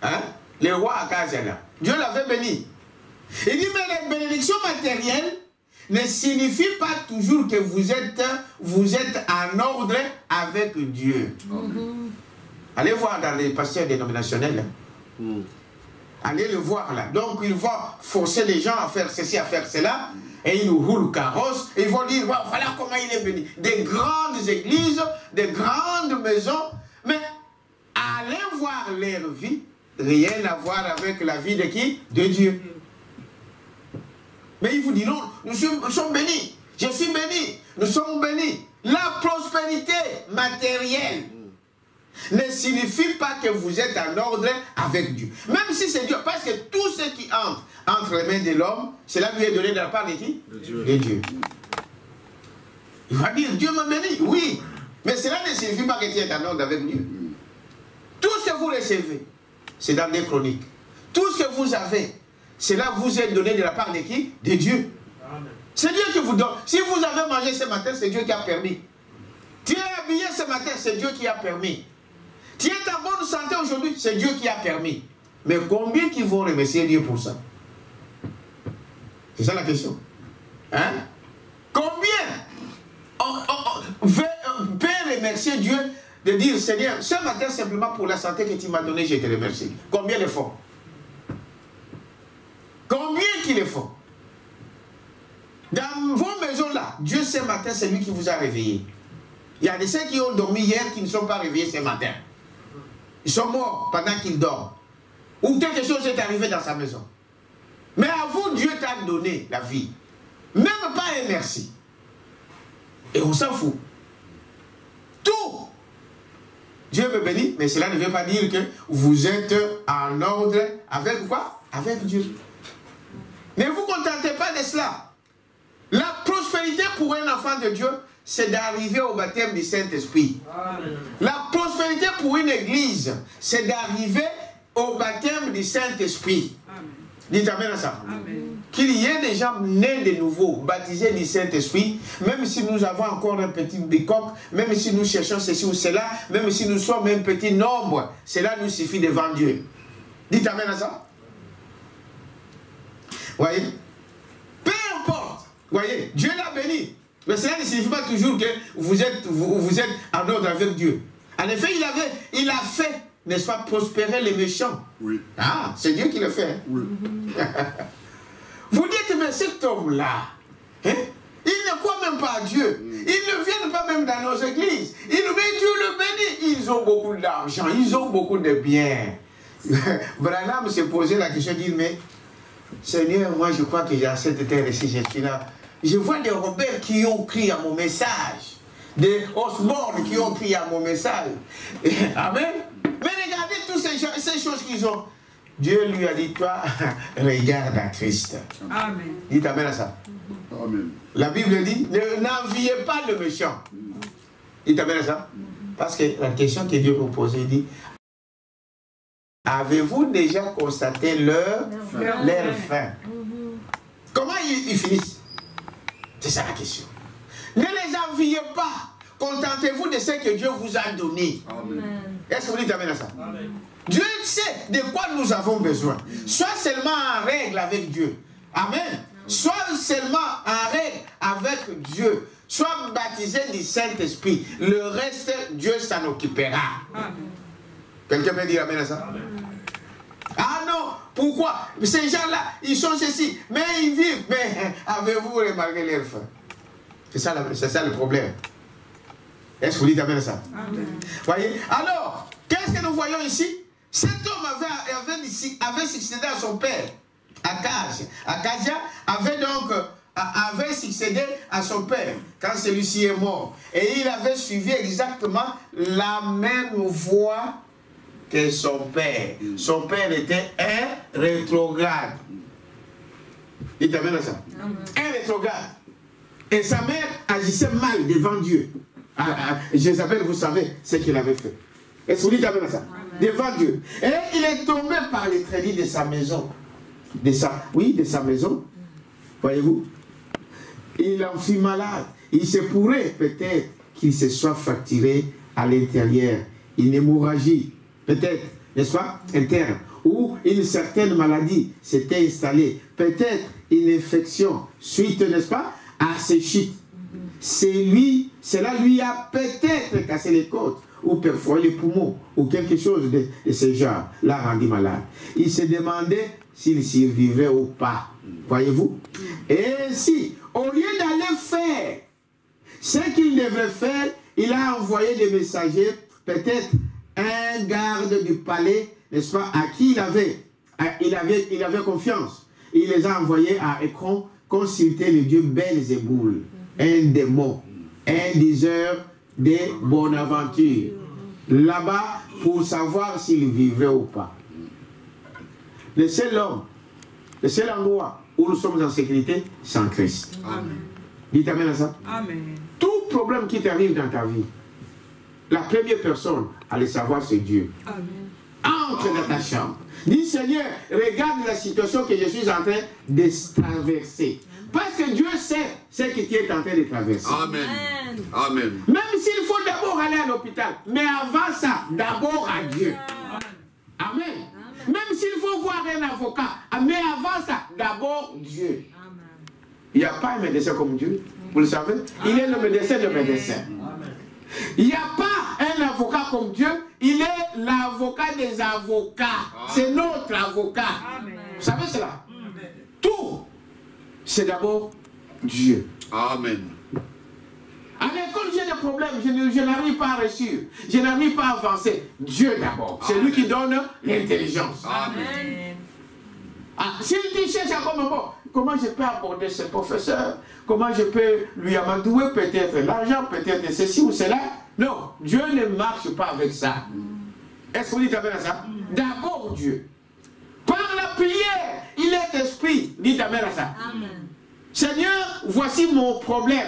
Hein? Le roi Akazia. Dieu l'avait béni. Il dit, mais la bénédiction matérielle ne signifie pas toujours que vous êtes en ordre avec Dieu. Allez voir dans les pasteurs dénominationnels. Allez le voir là. Donc il va forcer les gens à faire ceci, à faire cela. Et ils nous roulent carrosse. Et ils vont dire, voilà comment il est béni. Des grandes églises, des grandes maisons. Mais allez voir leur vie. Rien à voir avec la vie de qui? De Dieu. Mais ils vous diront, nous sommes bénis. Je suis béni. Nous sommes bénis. La prospérité matérielle ne signifie pas que vous êtes en ordre avec Dieu. Même si c'est Dieu. Parce que tout ce qui entre les mains de l'homme, cela lui est donné de la part de qui? De Dieu. De Dieu. Il va dire, Dieu m'a béni. Oui. Mais cela ne signifie pas que tu es en ordre avec Dieu. Tout ce que vous recevez, c'est dans les chroniques. Tout ce que vous avez, cela vous est donné de la part de qui? De Dieu. C'est Dieu qui vous donne. Si vous avez mangé ce matin, c'est Dieu qui a permis. Tu es habillé ce matin, c'est Dieu qui a permis. Tu es en bonne santé aujourd'hui, c'est Dieu qui a permis. Mais combien qui vont remercier Dieu pour ça? C'est ça la question. Hein? Combien peut remercier Dieu de dire, Seigneur, ce matin simplement pour la santé que tu m'as donnée, je te remercie. Combien le font? Combien qui le font? Dans vos maisons là, Dieu ce matin, c'est lui qui vous a réveillé. Il y a des gens qui ont dormi hier qui ne sont pas réveillés ce matin. Ils sont morts pendant qu'ils dorment. Ou quelque chose est arrivé dans sa maison. Mais à vous, Dieu t'a donné la vie. Même pas un merci. Et on s'en fout. Tout. Dieu me bénit, mais cela ne veut pas dire que vous êtes en ordre avec quoi? Avec Dieu. Ne vous contentez pas de cela. La prospérité pour un enfant de Dieu, c'est d'arriver au baptême du Saint-Esprit. La prospérité pour une église, c'est d'arriver au baptême du Saint-Esprit. Dites amen à ça. Qu'il y ait des gens nés de nouveau, baptisés du Saint-Esprit, même si nous avons encore un petit bécoq, même si nous cherchons ceci ou cela, même si nous sommes un petit nombre, cela nous suffit devant Dieu. Dites amen à ça. Voyez? Peu importe. Voyez, Dieu l'a béni. Mais cela ne signifie pas toujours que vous êtes en ordre avec Dieu. En effet, il a fait, n'est-ce pas, prospérer les méchants. Oui. Ah, c'est Dieu qui le fait. Hein? Oui. Vous dites, mais cet homme-là, hein, il ne croit même pas à Dieu. Ils ne viennent pas même dans nos églises. Mais Dieu le bénit. Ils ont beaucoup d'argent, ils ont beaucoup de biens. Branham s'est posé la question, dit, mais Seigneur, moi je crois que j'ai assez de terre ici, je suis là. Je vois des rebelles qui ont crié à mon message. Des Osborne qui ont crié à mon message. Amen. Mais regardez toutes ces choses qu'ils ont. Dieu lui a dit, toi, regarde à Christ. Amen. Dites amen à ça. Amen. La Bible dit, n'enviez pas le méchant. Dites amen à ça. Parce que la question que Dieu vous pose, il dit, avez-vous déjà constaté leur fin? Comment ils finissent? C'est ça la question. Ne les enviez pas. Contentez-vous de ce que Dieu vous a donné. Est-ce que vous dites amen à ça? Amen. Dieu sait de quoi nous avons besoin. Soit seulement en règle avec Dieu. Amen. Soit seulement en règle avec Dieu. Soit baptisé du Saint-Esprit. Le reste, Dieu s'en occupera. Quelqu'un peut dire amen à ça? Amen. Ah non, pourquoi? Ces gens-là, ils sont ceci, mais ils vivent. Mais avez-vous remarqué leur fin? C'est ça le problème. Est-ce que vous dites amen à ça? Amen. Voyez? Alors, qu'est-ce que nous voyons ici? Cet homme avait succédé à son père, Akaz. Akazia avait succédé à son père quand celui-ci est mort. Et il avait suivi exactement la même voie que son père. Son père était un rétrograde. Il amen à ça? Un rétrograde. Et sa mère agissait mal devant Dieu. Jézabel, vous savez ce qu'il avait fait. Est-ce que vous dites amen à ça? Devant Dieu. Et il est tombé par les crédits de sa maison. De sa maison. Voyez-vous? Il en fut malade. Il se pourrait peut-être qu'il se soit fracturé à l'intérieur. Une hémorragie, peut-être, n'est-ce pas, interne. Ou une certaine maladie s'était installée. Peut-être une infection suite, n'est-ce pas, à ces chutes. Cela lui a peut-être cassé les côtes, ou perforé les poumons, ou quelque chose de ce genre, l'a rendu malade. Il se demandait s'il survivrait ou pas. Voyez-vous? Et ainsi, au lieu d'aller faire ce qu'il devrait faire, il a envoyé des messagers, peut-être un garde du palais, n'est-ce pas, à qui il avait confiance. Il les a envoyés à Écron consulter le dieu Belzéboul, un démon, un diseur de bonne aventure, là-bas pour savoir s'il vivrait ou pas. Le seul homme, le seul endroit où nous sommes en sécurité, c'est en Christ. Amen. Dites amen à ça. Amen. Tout problème qui t'arrive dans ta vie, la première personne à le savoir, c'est Dieu. Amen. Entre dans ta chambre. Dis, Seigneur, regarde la situation que je suis en train de traverser. Parce que Dieu sait ce que tu es en train de traverser. Amen. Amen. Même s'il faut d'abord aller à l'hôpital. Mais avant ça, d'abord à Dieu. Amen. Amen. Même s'il faut voir un avocat. Mais avant ça, d'abord Dieu. Amen. Il n'y a pas un médecin comme Dieu. Vous le savez? Il est le médecin de médecins. Il n'y a pas un avocat comme Dieu. Il est l'avocat des avocats. C'est notre avocat. Amen. Vous savez cela? Amen. Tout, c'est d'abord Dieu. Amen. À l'école, j'ai des problèmes. Je n'arrive pas à réussir. Je n'arrive pas à avancer. Dieu d'abord. C'est lui qui donne l'intelligence. Amen. Ah, s'il dit, cherche encore, comment je peux aborder ce professeur? Comment je peux lui amadouer peut-être l'argent, peut-être ceci ou cela? Non, Dieu ne marche pas avec ça. Est-ce que vous dites amen à ça? D'abord Dieu. Par la prière, il il est esprit. Dites amen à ça. Amen. Seigneur, voici mon problème.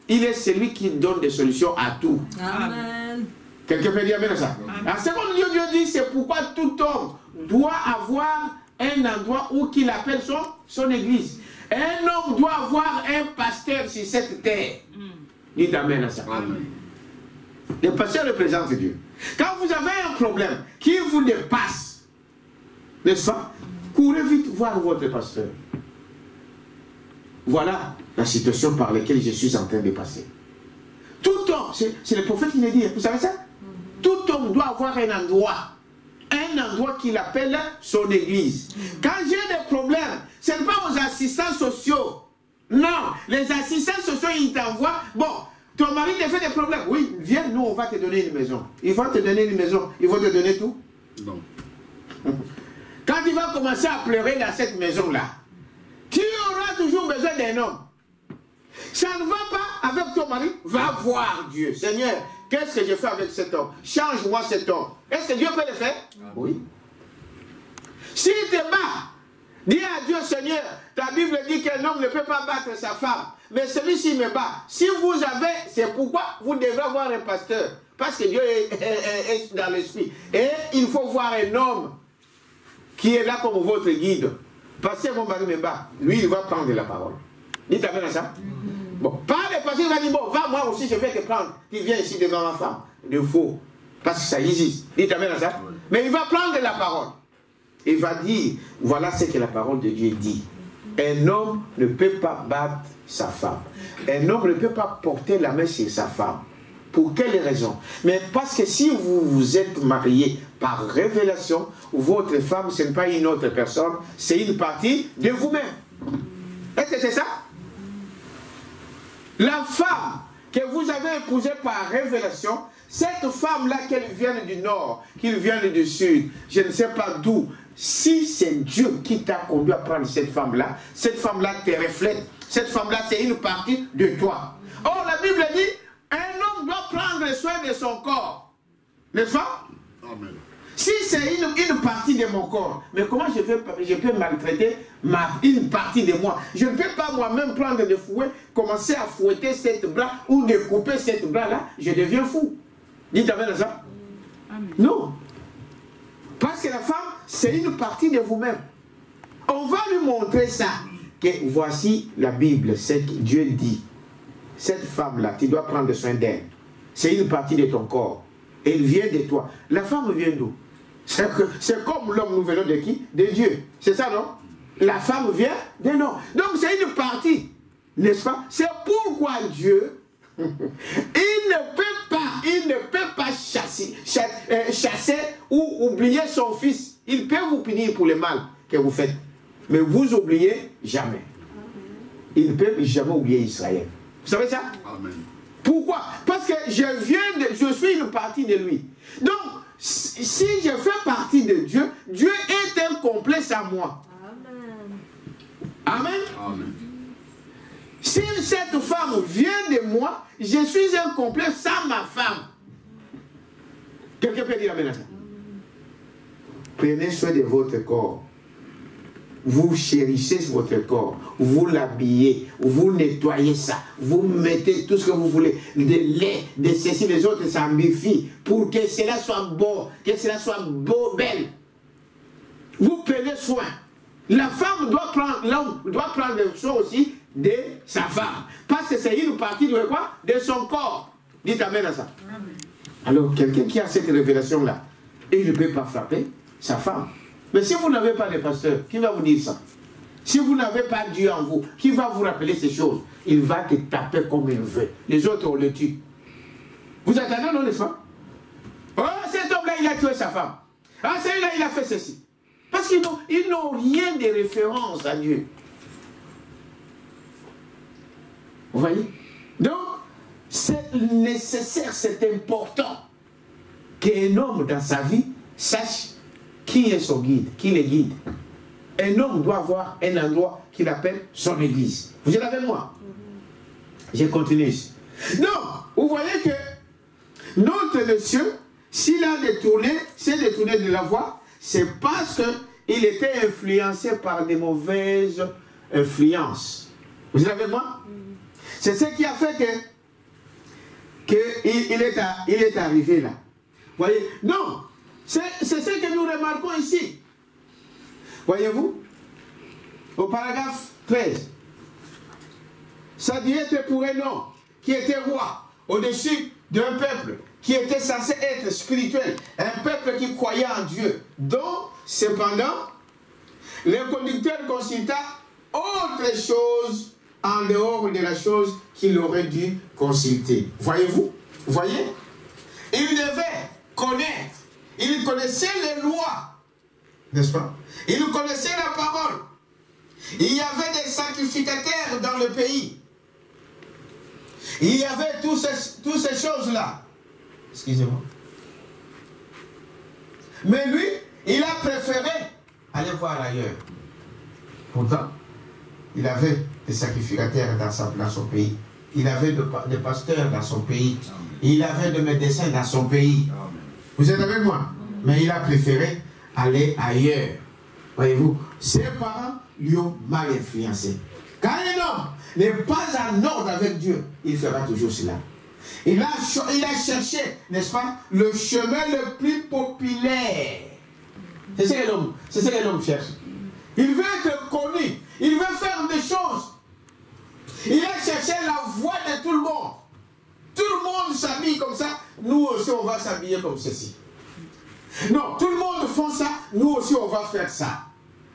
Il est celui qui donne des solutions à tout. Amen. Quelqu'un peut dire amen à ça. En second lieu, Dieu dit, c'est pourquoi tout homme doit avoir un endroit où qu'il appelle son église. Un homme doit avoir un pasteur sur cette terre. Dites amen à ça. Amen. Le pasteur représente Dieu. Quand vous avez un problème qui vous dépasse, n'est-ce pas? Courez vite voir votre pasteur. Voilà la situation par laquelle je suis en train de passer. Tout homme, c'est le prophète qui le dit, vous savez ça? Tout homme doit avoir un endroit qu'il appelle son église. Quand j'ai des problèmes, ce n'est pas aux assistants sociaux. Non, les assistants sociaux, ils t'envoient, bon, ton mari te fait des problèmes. Oui, viens, nous, on va te donner une maison. Il va te donner une maison, il va te donner tout. Non. Quand tu vas commencer à pleurer dans cette maison-là, tu auras toujours besoin d'un homme. Ça ne va pas avec ton mari, va voir Dieu. Seigneur, qu'est-ce que je fais avec cet homme? Change-moi cet homme. Est-ce que Dieu peut le faire? Oui. S'il te bat, dis à Dieu, Seigneur, ta Bible dit qu'un homme ne peut pas battre sa femme. Mais celui-ci me bat. Si vous avez, c'est pourquoi vous devez avoir un pasteur. Parce que Dieu est dans l'esprit. Et il faut voir un homme qui est là comme votre guide. Parce que mon mari me bat. Lui, il va prendre la parole. Dites amen à ça. Bon, pas le pasteur va dire, bon, va moi aussi, je vais te prendre. Tu viens ici devant ma femme. De faux. Parce que ça existe. Dites amen à ça. Mais il va prendre la parole. Il va dire, voilà ce que la parole de Dieu dit. Un homme ne peut pas battre sa femme. Un homme ne peut pas porter la main sur sa femme. Pour quelle raison? Mais parce que si vous vous êtes marié par révélation, votre femme, ce n'est pas une autre personne, c'est une partie de vous-même. Est-ce que c'est ça? La femme que vous avez épousée par révélation, cette femme-là, qu'elle vienne du nord, qu'elle vienne du sud, je ne sais pas d'où, si c'est Dieu qui t'a conduit à prendre cette femme-là te reflète. Cette femme-là, c'est une partie de toi. Or, la Bible dit, un homme doit prendre soin de son corps. N'est-ce pas? Amen. Si c'est une partie de mon corps, mais comment je peux maltraiter une partie de moi? Je ne peux pas moi-même prendre le fouet, commencer à fouetter cette bras ou de couper cette bras-là, je deviens fou. Dites amen à ça? Amen. Non. Parce que la femme, c'est une partie de vous-même. On va lui montrer ça. Que voici la Bible, c'est que Dieu dit. Cette femme-là, tu dois prendre soin d'elle. C'est une partie de ton corps. Elle vient de toi. La femme vient d'où? C'est comme l'homme, nous venons de qui? De Dieu. C'est ça, non? La femme vient de l'homme. Donc c'est une partie. N'est-ce pas? C'est pourquoi Dieu, il ne peut pas chasser ou oublier son fils. Il peut vous punir pour le mal que vous faites. Mais vous oubliez jamais. Il ne peut jamais oublier Israël. Vous savez ça? Amen. Pourquoi? Parce que je suis une partie de lui. Donc, si je fais partie de Dieu, Dieu est un complexe à moi. Amen. Amen. Si cette femme vient de moi, je suis un complexe sans ma femme. Quelqu'un peut dire amen à ça? Prenez soin de votre corps. Vous chérissez votre corps, vous l'habillez, vous nettoyez ça, vous mettez tout ce que vous voulez, de lait, de ceci, les autres s'ambifient, pour que cela soit beau, que cela soit beau, belle. Vous prenez soin. La femme doit prendre, l'homme doit prendre soin aussi de sa femme, parce que c'est une partie de quoi? De son corps. Dites amen à ça. Amen. Alors, quelqu'un qui a cette révélation-là, il ne peut pas frapper sa femme. Mais si vous n'avez pas de pasteur, qui va vous dire ça? Si vous n'avez pas Dieu en vous, qui va vous rappeler ces choses? Il va te taper comme il veut. Les autres, on le tue. Vous attendez, non, n'est-ce pas? Oh, cet homme-là, il a tué sa femme. Ah, celui-là, il a fait ceci. Parce qu'ils n'ont rien de référence à Dieu. Vous voyez? Donc, c'est nécessaire, c'est important qu'un homme dans sa vie sache qui est son guide, qui le guide. Un homme doit avoir un endroit qu'il appelle son église. Vous êtes avec moi? Je continue ici. Donc, vous voyez que notre monsieur, s'il a détourné, s'il a détourné de la voie, c'est parce il était influencé par des mauvaises influences. Vous êtes avec moi? C'est ce qui a fait qu'il est arrivé là. Voyez? Non, c'est ce que nous remarquons ici. Voyez-vous? Au paragraphe 13. Ça dit être pour un homme qui était roi au-dessus d'un peuple qui était censé être spirituel, un peuple qui croyait en Dieu, dont cependant le conducteur consulta autre chose en dehors de la chose qu'il aurait dû consulter. Voyez-vous? Voyez? Il devait connaître, il connaissait les lois, n'est-ce pas? Il connaissait la parole. Il y avait des sacrificateurs dans le pays. Il y avait toutes ces choses-là. Excusez-moi. Mais lui, il a préféré aller voir ailleurs. Pourtant, il avait des sacrificateurs dans son pays. Il avait des pasteurs dans son pays. Il avait des médecins dans son pays. Vous êtes avec moi? Mais il a préféré aller ailleurs. Voyez-vous, ses parents lui ont mal influencé. Quand un homme n'est pas en ordre avec Dieu, il fera toujours cela. Il a cherché, n'est-ce pas, le chemin le plus populaire. C'est ce que l'homme cherche. Il veut être connu. Il veut faire des choses. Il a cherché la voie de tout le monde. Tout le monde s'habille comme ça. Nous aussi, on va s'habiller comme ceci. Non, tout le monde fait ça. Nous aussi, on va faire ça.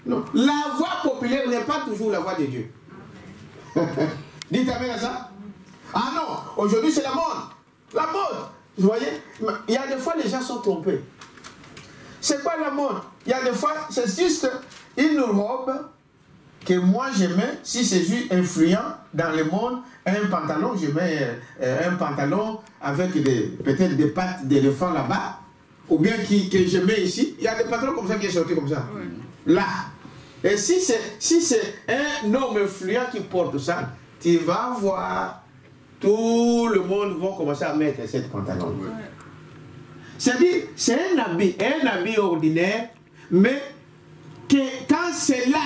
Non, la voie populaire n'est pas toujours la voie de Dieu. Dites amen à ça. Ah non, aujourd'hui c'est la mode. La mode. Vous voyez, il y a des fois les gens sont trompés. C'est quoi la mode? Il y a des fois, c'est juste une robe que moi je mets, si c'est juste influent dans le monde, un pantalon, je mets un pantalon avec peut-être des pattes d'éléphant là-bas, ou bien que je mets ici. Il y a des pantalons comme ça qui sont sortis comme ça. Là. Et si c'est un homme influent qui porte ça, tu vas voir, tout le monde va commencer à mettre cette pantalon. C'est-à-dire, c'est un habit ordinaire, mais que quand cela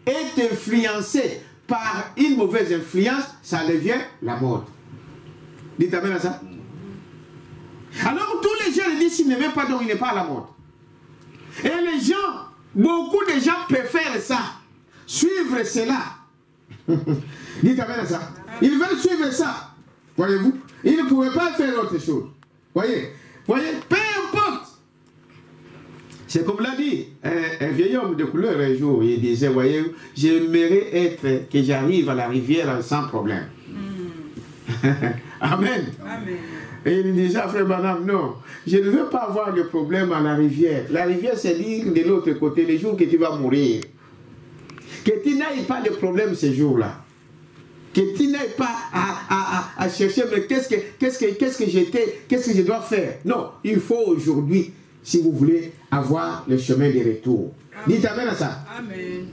est influencé par une mauvaise influence, ça devient la mode. Dites amen à ça. Alors tous les gens disent s'il ne met pas, donc il n'est pas à la mode. Et les gens, beaucoup de gens préfèrent ça, suivre cela. Dites amen à ça. Ils veulent suivre ça. Voyez-vous, ils ne pouvaient pas faire autre chose. Voyez, peu importe. C'est comme l'a dit un vieil homme de couleur un jour. Il disait, voyez, j'aimerais être, que j'arrive à la rivière sans problème. Amen. Amen. Et il disait, frère Branham, non, je ne veux pas avoir de problème à la rivière. La rivière, c'est dire de l'autre côté, les jours que tu vas mourir. Que tu n'ailles pas de problème ces jours-là. Que tu n'ailles pas à chercher, mais qu'est-ce que je dois faire? Non, il faut aujourd'hui, si vous voulez, avoir le chemin de retour. Amen. Dites amen à ça. Amen.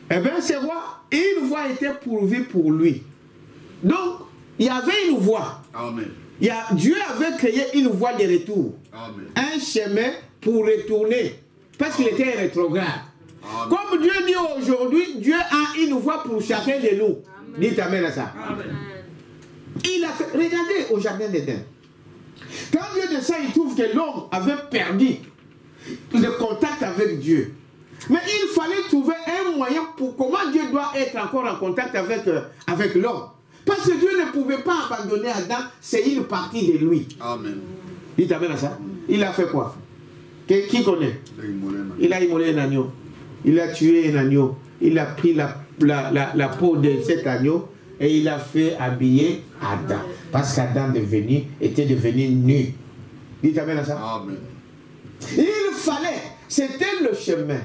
Eh bien, c'est roi, une voie était pourvue pour lui. Donc, il y avait une voie. Amen. Dieu avait créé une voie de retour. Amen. Un chemin pour retourner. Parce qu'il était rétrograde. Amen. Comme Dieu dit aujourd'hui, Dieu a une voie pour chacun de nous. Amen. Dites amen à ça. Amen. Il a fait, regardez au jardin d'Éden. Quand Dieu descend, il trouve que l'homme avait perdu le contact avec Dieu. Mais il fallait trouver un moyen pour comment Dieu doit être encore en contact avec l'homme. Parce que Dieu ne pouvait pas abandonner Adam, c'est une partie de lui. Amen. Dites amen à ça. Il a fait quoi? Qui connaît? Il a immolé un agneau. Il a tué un agneau. Il a pris la peau de cet agneau et il a fait habiller Adam. Parce qu'Adam était devenu nu. Dites amen à ça. Amen. Il fallait, c'était le chemin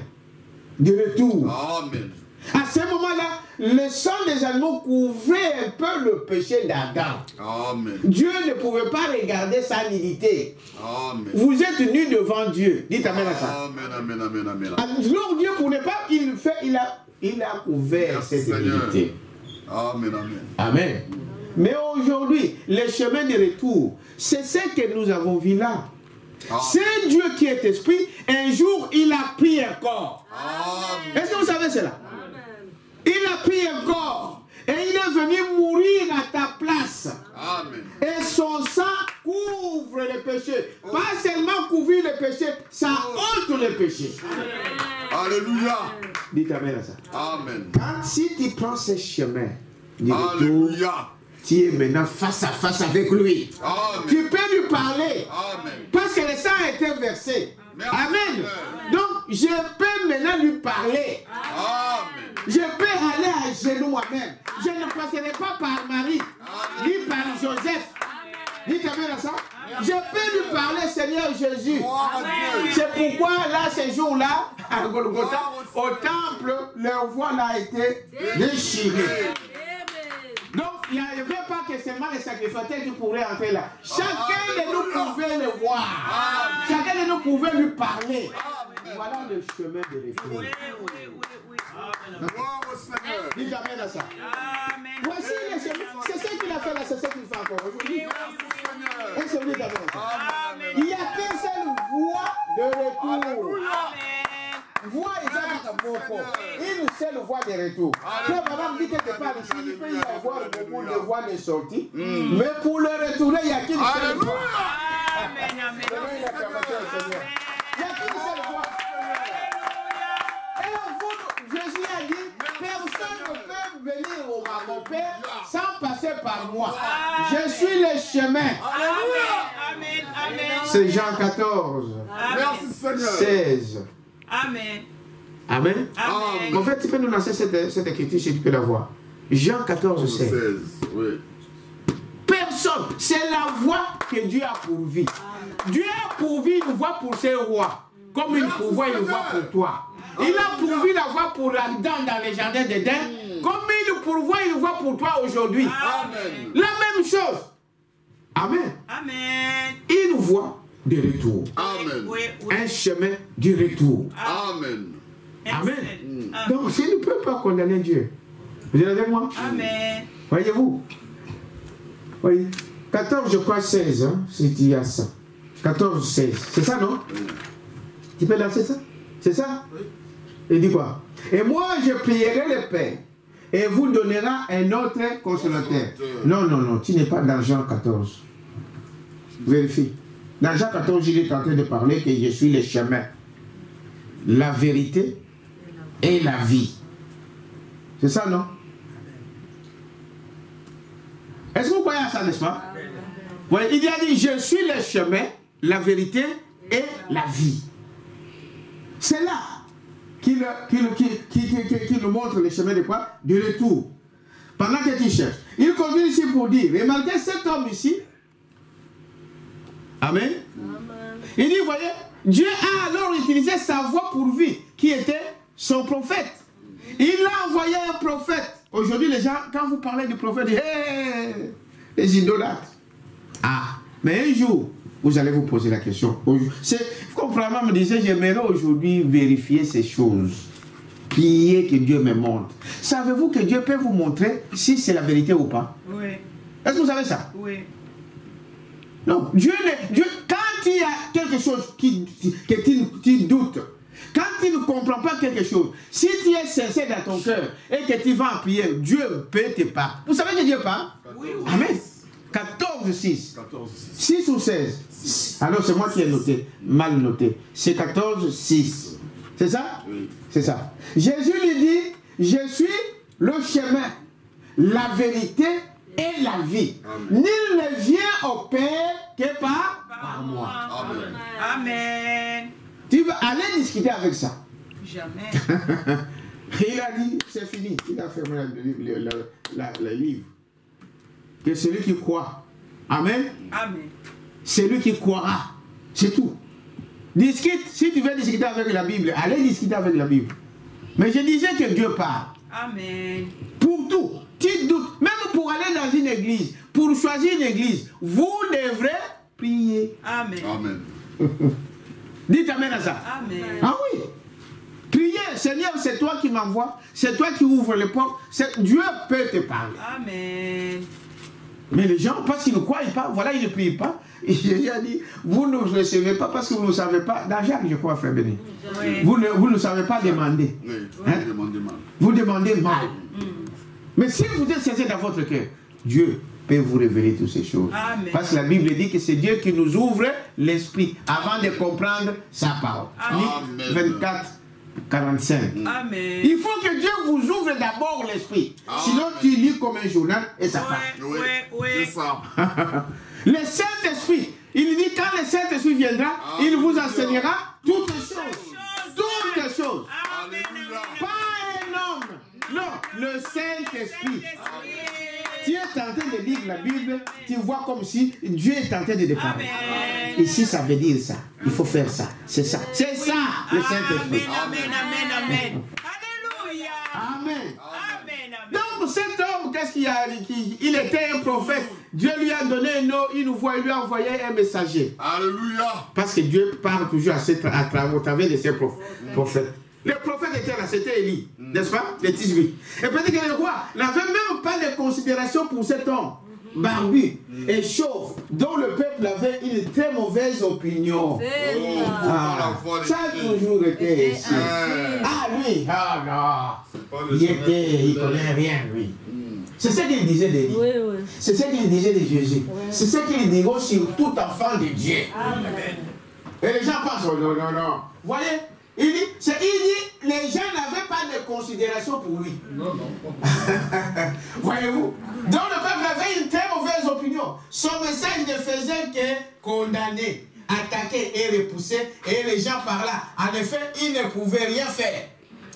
de retour. Amen. À ce moment-là, le sang des animaux couvrait un peu le péché d'Adam. Amen. Dieu ne pouvait pas regarder sa nudité. Amen. Vous êtes nus devant Dieu. Dites amen à ça. Amen, amen, amen, amen. Alors Dieu ne pouvait pas, il a couvert cette nudité. Amen, amen. Amen. Mais aujourd'hui, le chemin de retour, c'est ce que nous avons vu là. C'est Dieu qui est esprit. Un jour, il a pris un corps. Est-ce que vous savez cela? Il a pris un corps. Et il est venu mourir à ta place. Amen. Et son sang couvre les péchés. Pas seulement couvrir les péchés, ça ôte les péchés. Alléluia. Dites amen à ça. Amen. Si tu prends ce chemin, Alléluia. tu es maintenant face à face avec lui. Amen. Tu peux lui parler. Amen. Parce que le sang a été versé. Merci. Amen. Donc, je peux maintenant lui parler. Amen. Je peux aller à genoux moi-même. Je ne passerai pas par Marie, ni par Joseph. Dites amen à ça. Je peux lui parler, Seigneur Jésus. C'est pourquoi là, ces jours-là, à Golgotha, au temple, leur voile a été déchirée. Donc, il n'y avait pas que seulement les sacrificateurs qui pourraient entrer là. Chacun de nous pouvait le voir. Chacun de nous pouvait lui parler. Voilà le chemin de retour. Dites amen à ça. Voici le chemin. C'est ce qu'il a fait là, c'est ce qu'il fait encore aujourd'hui. Et c'est lui qui a fait ça. Il n'y a qu'une seule voie de retour. Voie une seule voie de retour. Quand madame dit quelque part ici, il peut y avoir beaucoup de voies de sortie. Mais pour le retourner, il n'y a qu'une seule voie. Il n'y a qu'une seule voie. Jésus a dit, personne ne peut venir à mon Père sans passer par moi. Je suis le chemin. C'est Jean 14, Merci Seigneur. 16. Amen. Amen. Amen. En fait, tu peux nous lancer cette écriture si tu peux la voir. Jean 14, 16. Oui. Personne. C'est la voie que Dieu a pourvue. Dieu a pourvu une voie pour ses rois. Comme il pourvoit une voie pour toi. Il a pourvu la voie pour Adam dans les jardins d'Éden, comme il pourvoit une voie pour toi aujourd'hui. Amen. La même chose. Amen. Amen. Une voie de retour. Amen. Oui, oui. Un chemin du retour. Amen. Amen. Donc, je ne peux pas condamner Dieu. Vous êtes avec moi? Amen. Voyez-vous? Oui. 14, je crois 16, hein, si tu as ça. 14, 16. C'est ça, non? Tu peux lancer ça? C'est ça? Oui. Il dit quoi? Et moi, je prierai le Père, et vous donnera un autre consolateur. Non, non, non, tu n'es pas dans Jean 14. Vérifie. Dans Jean 14, il est en train de parler que je suis le chemin, la vérité et la vie. C'est ça, non? Est-ce que vous croyez à ça, n'est-ce pas? Oui, il a dit, je suis le chemin, la vérité et la vie. C'est là qu'il nous montre le chemin de quoi? Du retour. Pendant que tu cherches. Il continue ici pour dire, remarquez cet homme ici. Amen. Il dit, voyez, Dieu a alors utilisé sa voix pourvue, qui était son prophète. Il a envoyé un prophète. Aujourd'hui, les gens, quand vous parlez du prophète, ils disent, hey, les idolâtres. Ah, mais un jour, vous allez vous poser la question. Comme Flamand me disait, j'aimerais aujourd'hui vérifier ces choses. Prier que Dieu me montre. Savez-vous que Dieu peut vous montrer si c'est la vérité ou pas? Oui. Est-ce que vous savez ça? Oui. Non, Dieu, quand il y a quelque chose que tu doutes, quand tu ne comprends pas quelque chose, si tu es sincère dans ton cœur et que tu vas en prier, Dieu peut te parler. Vous savez que Dieu parle? Oui. Amen. 14, 6. 14, 6 ou 16? Alors c'est moi qui ai noté, mal noté. C'est 14, 6. C'est ça? Oui. C'est ça. Jésus lui dit, je suis le chemin, la vérité et la vie. Amen. Nul ne vient au Père que par moi. Amen. Amen. Tu vas aller discuter avec ça. Jamais. Il a dit, c'est fini. Il a fermé le livre. Que celui qui croit. Amen. Amen. Celui qui croira. C'est tout. Discute. Si tu veux discuter avec la Bible, allez discuter avec la Bible. Mais je disais que Dieu parle. Amen. Pour tout. Tu doutes. Même pour aller dans une église, pour choisir une église, vous devrez prier. Amen. Amen. Dites amen à ça. Amen. Ah oui. Priez. Seigneur, c'est toi qui m'envoies. C'est toi qui ouvres les portes. Dieu peut te parler. Amen. Mais les gens, parce qu'ils ne croient pas, voilà, ils ne prient pas. Jésus a dit, vous ne recevez pas parce que vous ne savez pas. Dans Jacques, je crois, frère Béni. Oui. Vous ne savez pas demander. Oui, Hein? demandez mal. Vous demandez mal. Mais si vous êtes sincère dans votre cœur, Dieu peut vous révéler toutes ces choses. Amen. Parce que la Bible dit que c'est Dieu qui nous ouvre l'esprit avant de comprendre sa parole. Amen. Luc 24, 45. Amen. Il faut que Dieu vous ouvre d'abord l'esprit. Amen. Sinon, tu lis comme un journal et ça part. Oui, Oui. c'est ça. Le Saint-Esprit, il dit quand le Saint-Esprit viendra, il vous enseignera toutes choses. Toutes choses. Alléluia. Pas un homme. Non, le Saint-Esprit. Tu es en train de lire la Bible, tu vois comme si Dieu est en train de te parler. Amen. Ici, ça veut dire ça. Il faut faire ça. C'est ça. C'est ça, le Saint-Esprit. Amen. Alléluia. Amen. Amen. Donc, cet homme, qu'est-ce qu'il a dit? Il était un prophète. Dieu lui a donné un nom, il lui a envoyé un messager. Alléluia. Parce que Dieu parle toujours au travers de ses prophètes. Le prophète était là, c'était Élie, n'est-ce pas? Le Tisbi. Et peut-être que le roi n'avait même pas de considération pour cet homme, barbu et chauve, dont le peuple avait une très mauvaise opinion. Ah, ça a toujours été ici. Ah, lui, ah non, il connaît rien, lui. C'est ce qu'il disait d'Élie. Oui, oui. C'est ce qu'il disait de Jésus. C'est ce qu'il dit sur tout enfant de Dieu. Amen. Et les gens pensent, oh, non, non, non. Vous voyez, il dit, les gens n'avaient pas de considération pour lui. Non, non. Voyez-vous? Donc le peuple avait une très mauvaise opinion. Son message ne faisait que condamner, attaquer et repousser. Et les gens par là, en effet, ils ne pouvaient rien faire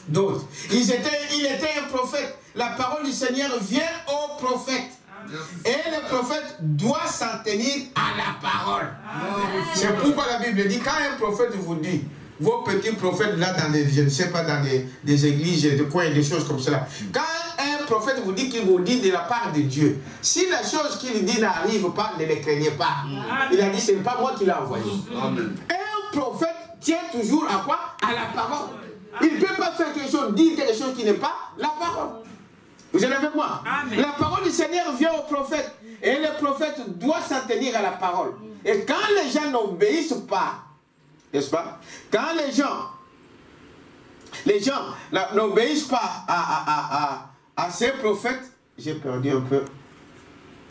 d'autre. Il était un prophète. La parole du Seigneur vient au prophète. Et le prophète doit s'en tenir à la parole. C'est pourquoi la Bible dit, quand un prophète vous dit, vos petits prophètes là dans des, je ne sais pas, dans des églises, des coins, des choses comme cela. Quand un prophète vous dit qu'il vous dit de la part de Dieu, si la chose qu'il dit n'arrive pas, ne les craignez pas. Il a dit, ce n'est pas moi qui l'ai envoyé. Amen. Un prophète tient toujours à quoi? À la parole. Il ne peut pas faire quelque chose, dire quelque chose qui n'est pas la parole. Vous êtes avec moi? Amen. La parole du Seigneur vient au prophète. Et le prophète doit s'en tenir à la parole. Et quand les gens n'obéissent pas, n'est-ce pas? Quand les gens n'obéissent pas à ces prophètes, j'ai perdu un peu.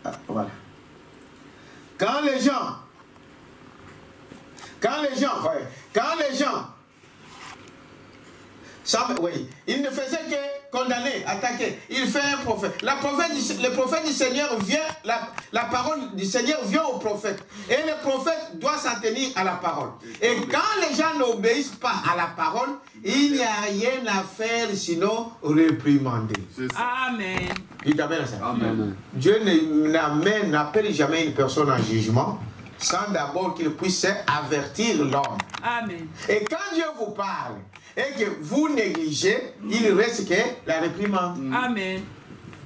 Ah, voilà. Quand les gens oui, il ne faisait que condamner, attaquer. Il fait un prophète. Le prophète du Seigneur vient, la parole du Seigneur vient au prophète. Et le prophète doit s'en tenir à la parole. Et quand les gens n'obéissent pas à la parole, il n'y a rien à faire sinon réprimander. C'est ça. Amen. Dites amen à ça. Amen. Dieu n'appelle jamais une personne en jugement sans d'abord qu'il puisse avertir l'homme. Amen. Et quand Dieu vous parle et que vous négligez, il reste que la réprimande. Amen.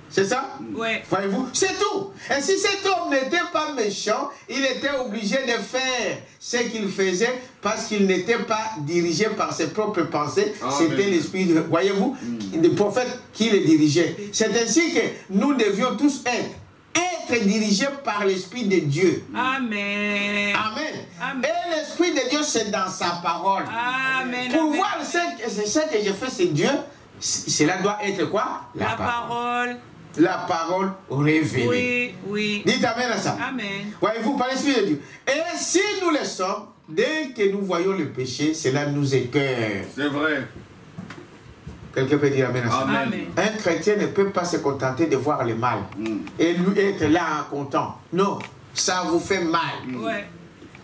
C'est ça? Oui. Voyez-vous? C'est tout. Et si cet homme n'était pas méchant, il était obligé de faire ce qu'il faisait parce qu'il n'était pas dirigé par ses propres pensées. C'était l'esprit, voyez-vous, le prophète qui le dirigeait. C'est ainsi que nous devions tous être dirigés par l'Esprit de Dieu. Amen. Amen. Amen. Et l'Esprit de Dieu, c'est dans sa parole. Amen. Pour Amen. voir ce que je fais, c'est Dieu. Cela doit être quoi? La parole. La parole révélée. Oui, oui. Dites amen à ça. Amen. Voyez-vous, par l'Esprit de Dieu. Et si nous le sommes, dès que nous voyons le péché, cela nous écœure. C'est vrai. Quelqu'un peut dire amen à ça. Amen. Amen. Un chrétien ne peut pas se contenter de voir le mal et lui être là content. Non, ça vous fait mal. Ouais.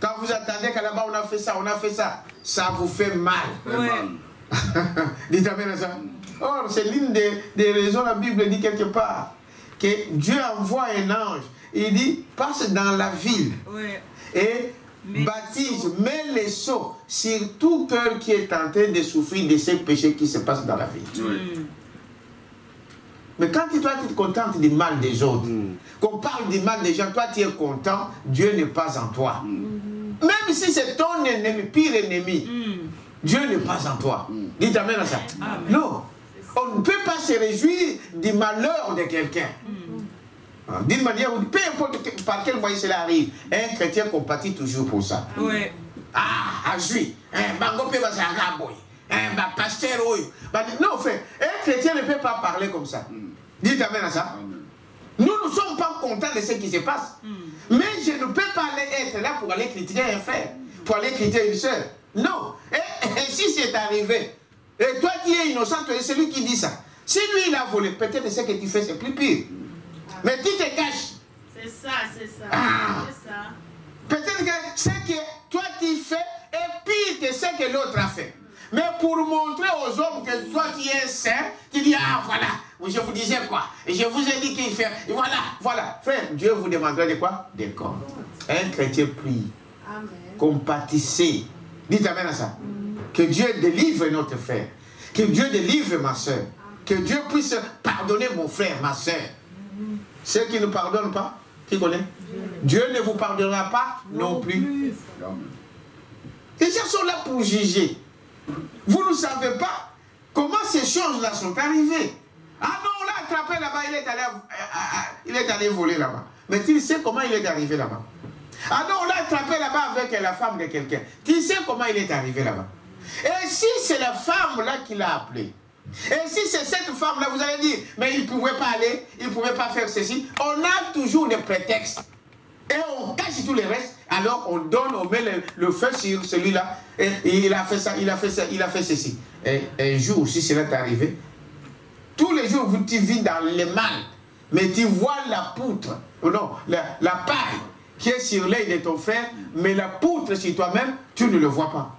Quand vous attendez qu'à là-bas on a fait ça, ça vous fait mal. Ouais. Dites amen à ça. Or, c'est l'une des raisons, la Bible dit quelque part, que Dieu envoie un ange. Il dit, passe dans la ville Ouais. et baptise, mets les sceaux sur tout cœur qui est en train de souffrir de ces péchés qui se passent dans la vie. Oui. Mais quand toi tu te contentes du mal des autres, qu'on parle du mal des gens, toi tu es content, Dieu n'est pas en toi. Même si c'est ton ennemi, pire ennemi, Dieu n'est pas en toi. Dites amen à ça. Amen. Non, on ne peut pas se réjouir du malheur de quelqu'un. D'une manière, peu importe par quel moyen cela arrive, un chrétien compatit toujours pour ça. Oui. Ah, Azui, Bango peut passer à Gaboy, pasteur, non, frère, un chrétien ne peut pas parler comme ça. Dites amen à ça. Amen. Nous ne sommes pas contents de ce qui se passe. Mais je ne peux pas être là pour aller critiquer un frère, pour aller critiquer une soeur. Non. Et si c'est arrivé, et toi qui es innocent, tu es celui qui dit ça. Si lui il a volé, peut-être ce que tu fais c'est plus pire. Mais tu te caches. C'est ça, c'est ça. Ah. C'est ça. Peut-être que ce que toi tu fais est pire que ce que l'autre a fait. Mais pour montrer aux hommes que toi tu es saint, tu dis, ah voilà, je vous disais quoi, je vous ai dit qu'il fait, voilà. Frère, Dieu vous demandera de quoi? Des corps. Un chrétien prie. Amen. Compatissez. Dites amen à ça. Que Dieu délivre notre frère. Que Dieu délivre ma soeur. Que Dieu puisse pardonner mon frère, ma soeur. Ceux qui ne pardonnent pas, qui connaît? Dieu ne vous pardonnera pas non plus. Amen. Les gens sont là pour juger. Vous ne savez pas comment ces choses-là sont arrivées. Ah non, on l'a attrapé là-bas, il est allé voler là-bas. Mais tu sais comment il est arrivé là-bas? Ah non, on l'a attrapé là-bas avec la femme de quelqu'un. Tu sais comment il est arrivé là-bas? Et si c'est la femme-là qui l'a appelé? Et si c'est cette femme-là, vous allez dire, mais il ne pouvait pas aller, il ne pouvait pas faire ceci. On a toujours des prétextes. Et on cache tout le reste. Alors on donne, on met le feu sur celui-là. Et il a fait ça, il a fait ça, il a fait ceci. Et un jour, si cela t'est arrivé, tous les jours, tu vis dans le mal. Mais tu vois la poutre, non, la paille qui est sur l'œil de ton frère, mais la poutre sur toi-même, tu ne le vois pas.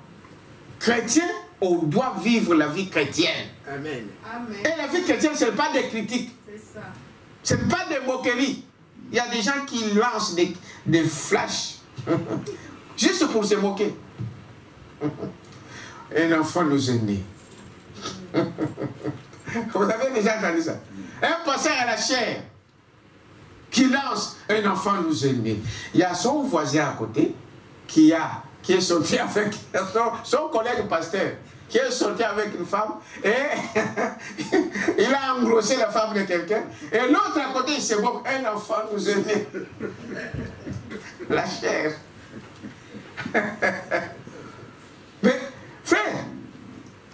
Chrétien, on doit vivre la vie chrétienne. Amen. Amen. Et la vie chrétienne, ce n'est pas des critiques. C'est ça. Ce n'est pas des moqueries. Il y a des gens qui lancent des flashs juste pour se moquer. Un enfant nous est né. Vous avez déjà entendu ça? Un pasteur à la chair qui lance un enfant nous est né. Il y a son voisin à côté qui est sorti avec son collègue pasteur qui est sorti avec une femme et il a engrossé la femme de quelqu'un et l'autre à côté il se moque, un enfant nous est né. La chair. Mais frère,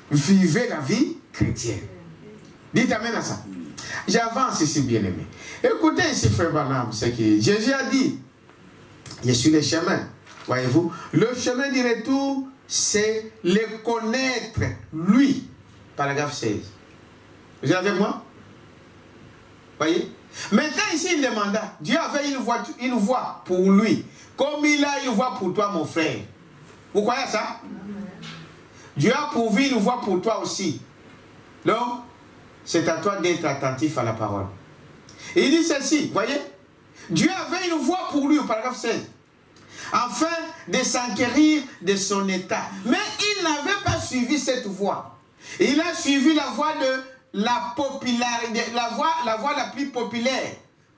vivez la vie chrétienne. Dites amen à ça. J'avance ici, bien-aimé. Écoutez ici, frère Branham, ce que Jésus a dit. Je suis le chemin. Voyez-vous, le chemin du retour, c'est le connaître, lui. Paragraphe 16. Vous êtes avec moi? Voyez? Maintenant, ici, il demanda. Dieu avait une voix pour lui. Comme il a une voix pour toi, mon frère. Vous croyez ça? Dieu a pourvu une voix pour toi aussi. Donc, c'est à toi d'être attentif à la parole. Et il dit ceci, voyez? Dieu avait une voix pour lui, au paragraphe 16. Afin de s'enquérir de son état. Mais il n'avait pas suivi cette voie. Il a suivi la voie de la popularité, la voie la plus populaire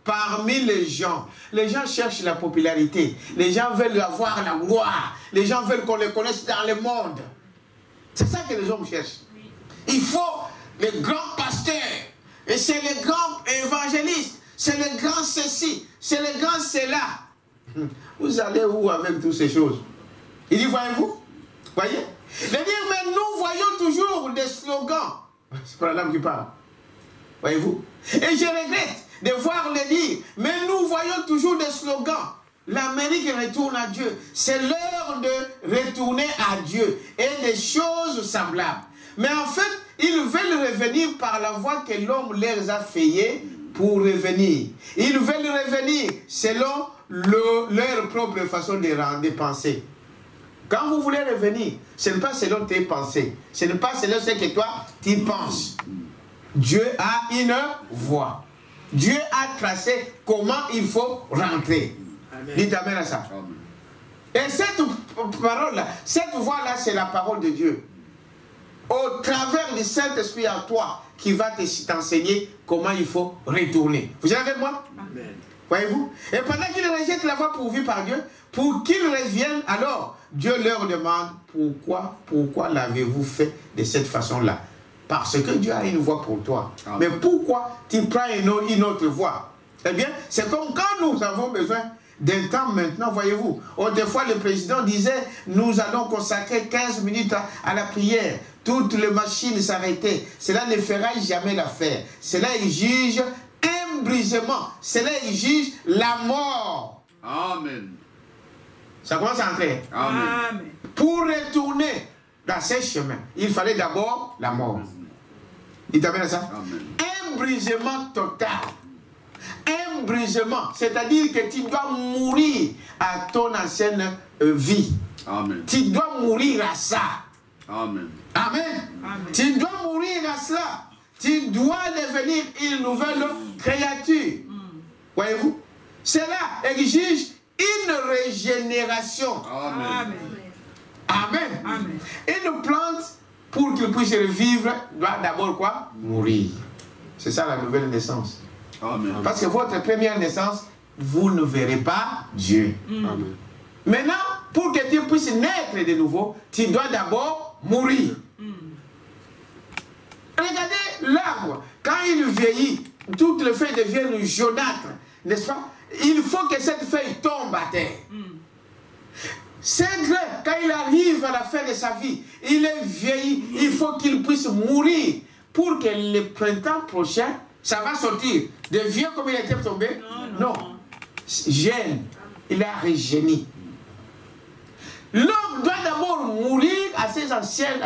parmi les gens. Les gens cherchent la popularité. Les gens veulent avoir la gloire. Les gens veulent qu'on les connaisse dans le monde. C'est ça que les hommes cherchent. Il faut les grands pasteurs. Et c'est les grands évangélistes. C'est les grands ceci. C'est les grands cela. Vous allez où avec toutes ces choses? Il dit, voyez-vous? Voyez? Il dit, mais nous voyons toujours des slogans. C'est pas la dame qui parle. Voyez-vous? Et je regrette de voir le dire, mais nous voyons toujours des slogans. L'Amérique retourne à Dieu. C'est l'heure de retourner à Dieu. Et des choses semblables. Mais en fait, ils veulent revenir par la voie que l'homme leur a fait pour revenir. Ils veulent revenir selon leur propre façon de penser. Quand vous voulez revenir, ce n'est pas selon tes pensées. Ce n'est pas selon ce que toi, tu penses. Dieu a une voie. Dieu a tracé comment il faut rentrer. Amen. Dites amen à ça. Amen. Et cette parole-là, cette voie-là, c'est la parole de Dieu. Au travers du Saint-Esprit à toi, qui va t'enseigner comment il faut retourner. Vous êtes avec moi? Amen. Voyez-vous? Et pendant qu'ils rejettent la voie pourvue par Dieu, pour qu'ils reviennent, alors Dieu leur demande pourquoi l'avez-vous fait de cette façon-là? Parce que Dieu a une voie pour toi. Amen. Mais pourquoi tu prends une autre voie? Eh bien, c'est comme quand nous avons besoin d'un temps maintenant, voyez-vous. Autrefois, le président disait, nous allons consacrer 15 minutes à la prière. Toutes les machines s'arrêtaient. Cela ne fera jamais l'affaire. Cela exige un brisement. Cela exige la mort. Amen. Ça commence à entrer. Amen. Amen. Pour retourner dans ces chemins, il fallait d'abord la mort. Il t'amène à ça? Amen. Un brisement total. Un brisement, c'est-à-dire que tu dois mourir à ton ancienne vie. Amen. Tu dois mourir à ça. Amen. Amen. Amen. Tu dois mourir à cela. Tu dois devenir une nouvelle créature. Voyez-vous? Cela exige une régénération. Amen. Amen. Amen. Une plante, pour qu'il puisse revivre, doit d'abord quoi? Mourir. C'est ça la nouvelle naissance. Amen. Parce que votre première naissance, vous ne verrez pas Dieu. Amen. Maintenant, pour que tu puisses naître de nouveau, tu dois d'abord mourir. Regardez l'arbre, quand il vieillit, toutes les feuilles deviennent jaunâtres, n'est-ce pas? Il faut que cette feuille tombe à terre. C'est vrai, quand il arrive à la fin de sa vie, il est vieilli, il faut qu'il puisse mourir pour que le printemps prochain, ça va sortir. De vieux comme il était tombé? Non. Jeune, il a régéni. L'homme doit d'abord mourir à sa ancienne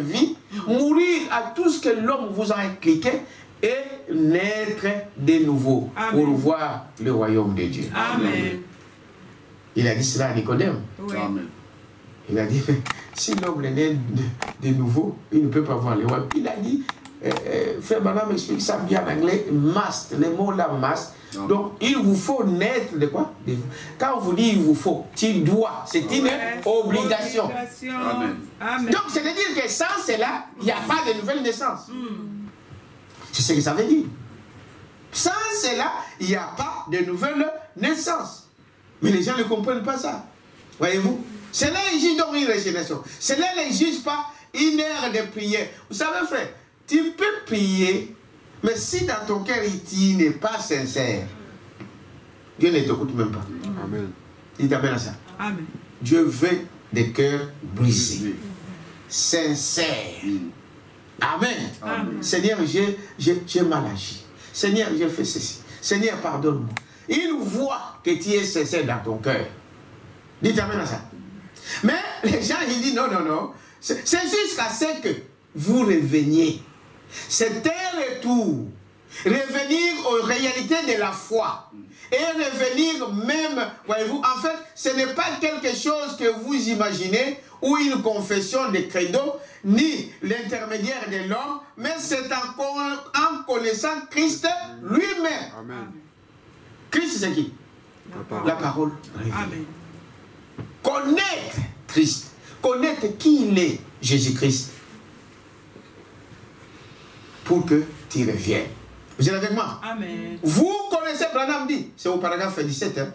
vie, mourir à tout ce que l'homme vous a impliqué et naître de nouveau. Amen. Pour voir le royaume de Dieu. Amen. Il a dit cela à Nicodème. Oui. Amen. Il a dit, si l'homme est né de nouveau, il ne peut pas voir le royaume. Il a dit, Frère Branham explique ça bien en anglais, must, le mot là, must. Donc, il vous faut naître de quoi? Quand on vous dit il vous faut, tu dois, c'est une obligation. Amen. Amen. Donc, c'est-à-dire que sans cela, il n'y a pas de nouvelle naissance. C'est ce que ça veut dire. Sans cela, il n'y a pas de nouvelle naissance. Mais les gens ne comprennent pas ça. Voyez-vous? Cela exige donc une régénération. Cela n'exige pas une heure de prière. Vous savez, frère, tu peux prier, mais si dans ton cœur, il n'est pas sincère, Dieu ne t'écoute même pas. Amen. Il t'appelle à ça. Amen. Dieu veut des cœurs brisés, sincères. Amen. Amen. Seigneur, j'ai mal agi. Seigneur, j'ai fait ceci. Seigneur, pardonne-moi. Il voit que tu es sincère dans ton cœur. Dites amen à ça. Mais les gens, ils disent non, non, non. C'est jusqu'à ce que vous reveniez. C'est un retour. Revenir aux réalités de la foi. Et revenir même, voyez-vous, en fait, ce n'est pas quelque chose que vous imaginez ou une confession de credo, ni l'intermédiaire de l'homme, mais c'est en connaissant Christ lui-même. Amen. Christ, c'est qui? La parole. Amen. Connaître Christ. Connaître qui il est, Jésus-Christ. Pour que tu reviennes. Vous êtes avec moi? Amen. Vous connaissez, Branham dit, c'est au paragraphe 17, hein?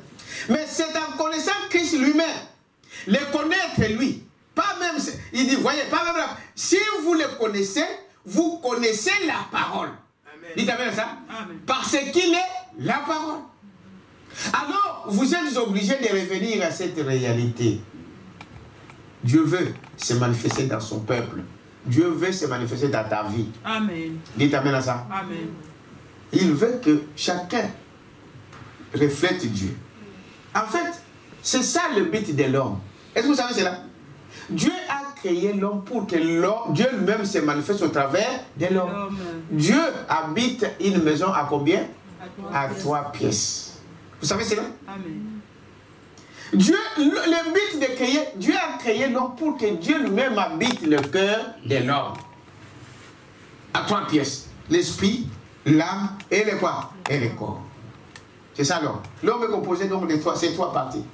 Mais c'est en connaissant Christ lui-même, le connaître lui, pas même, il dit, voyez, pas même, si vous le connaissez, vous connaissez la parole. Amen. Dites amen ça? Amen. Parce qu'il est la parole. Alors, vous êtes obligés de revenir à cette réalité. Dieu veut se manifester dans son peuple. Dieu veut se manifester dans ta vie. Amen. Dites amen à ça. Amen. Il veut que chacun reflète Dieu. En fait, c'est ça le but de l'homme. Est-ce que vous savez cela? Dieu a créé l'homme pour que Dieu lui-même se manifeste au travers de l'homme. Dieu habite une maison à combien? À 3 pièces. Vous savez cela? Amen. Dieu, le but de créer, Dieu a créé l'homme pour que Dieu lui-même habite le cœur de l'homme. À 3 pièces. L'esprit, l'âme et le quoi? Et le corps. C'est ça l'homme. L'homme est composé donc de ces 3 parties.